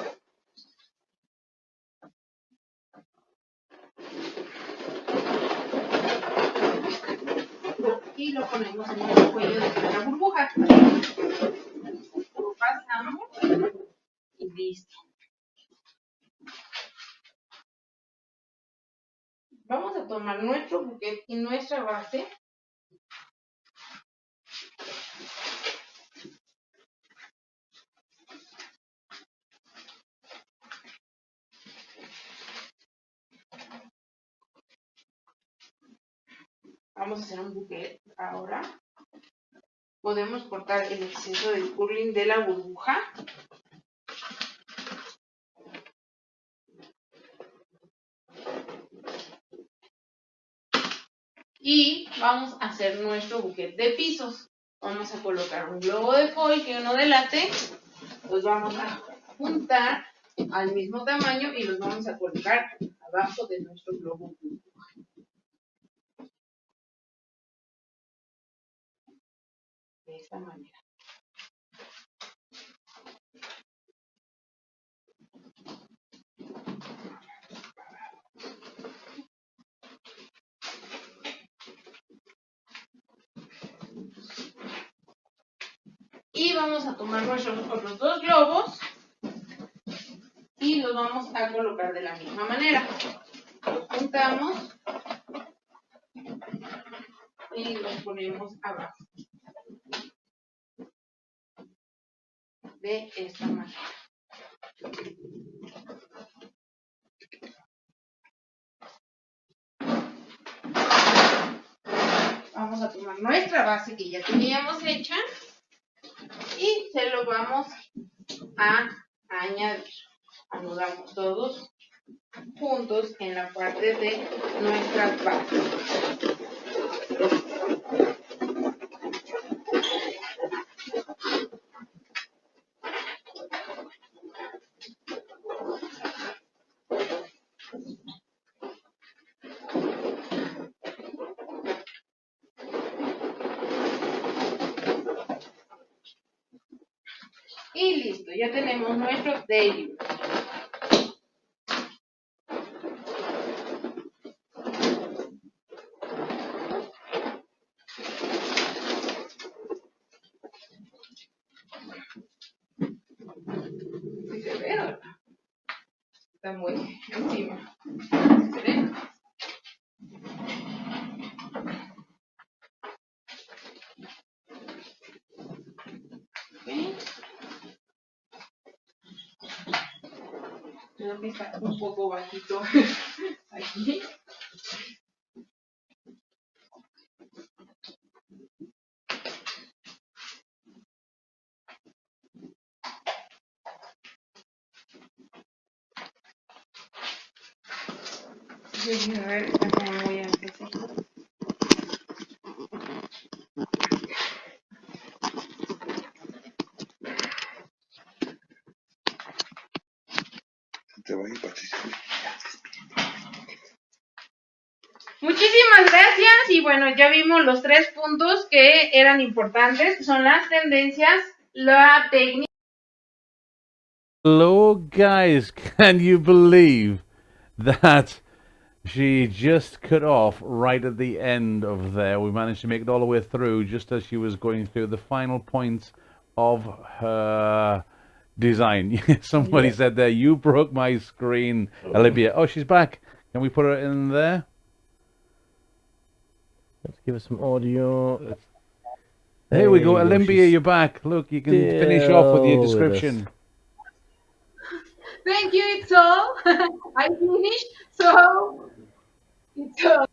[SPEAKER 3] Y lo ponemos en el cuello de nuestra burbuja. Lo pasamos y listo. Vamos a tomar nuestro buquete y nuestra base Vamos a hacer un buquet ahora. Podemos cortar el exceso del curling de la burbuja. Y vamos a hacer nuestro buquet de pisos. Vamos a colocar un globo de foil y uno de látex. Los vamos a juntar al mismo tamaño y los vamos a colocar abajo de nuestro globo burbuja. De esta manera. Y vamos a tomar nuestros otros dos globos y los vamos a colocar de la misma manera. Los juntamos y los ponemos abajo. De esta manera. Vamos a tomar nuestra base que ya teníamos hecha y se lo vamos a añadir. Anudamos todos juntos en la parte de nuestras bases. Y listo, ya tenemos nuestro daily. ¿Sí se ve, verdad? Está muy encima. ¿Se ve? ¿Sí? Creo que está un poco bajito aquí. Sí, a ver, está como muy alto.
[SPEAKER 4] Se te va a ir, Patricia.
[SPEAKER 3] Muchísimas gracias y bueno, ya vimos los 3 puntos que eran importantes, son las tendencias, la técnica.
[SPEAKER 1] Hello, guys. Can you believe that she just cut off right at the end of there? We managed to make it all the way through just as she was going through the final points of her design. Somebody said there, you broke my screen, Olivia. Oh, she's back. Can we put her in there?
[SPEAKER 2] Let's give us some audio.
[SPEAKER 1] Here we go,
[SPEAKER 2] There you go,
[SPEAKER 1] Olympia,
[SPEAKER 2] she's
[SPEAKER 1] you're back. Look, you can finish off with your
[SPEAKER 2] still with us.
[SPEAKER 1] description.
[SPEAKER 3] Thank you, it's all. I finished, so it's all.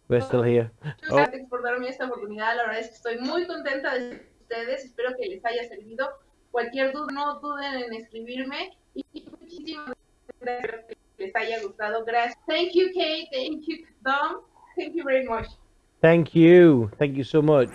[SPEAKER 2] We're still here.
[SPEAKER 3] Muchas gracias por darme esta oportunidad, la verdad es que estoy muy contenta de ustedes, espero que les haya servido. Cualquier duda, no duden en escribirme y muchísimas gracias, que les haya gustado. Gracias. Thank you, Kate. Thank you, Dom. Thank you very much.
[SPEAKER 2] Thank you. Thank you so much.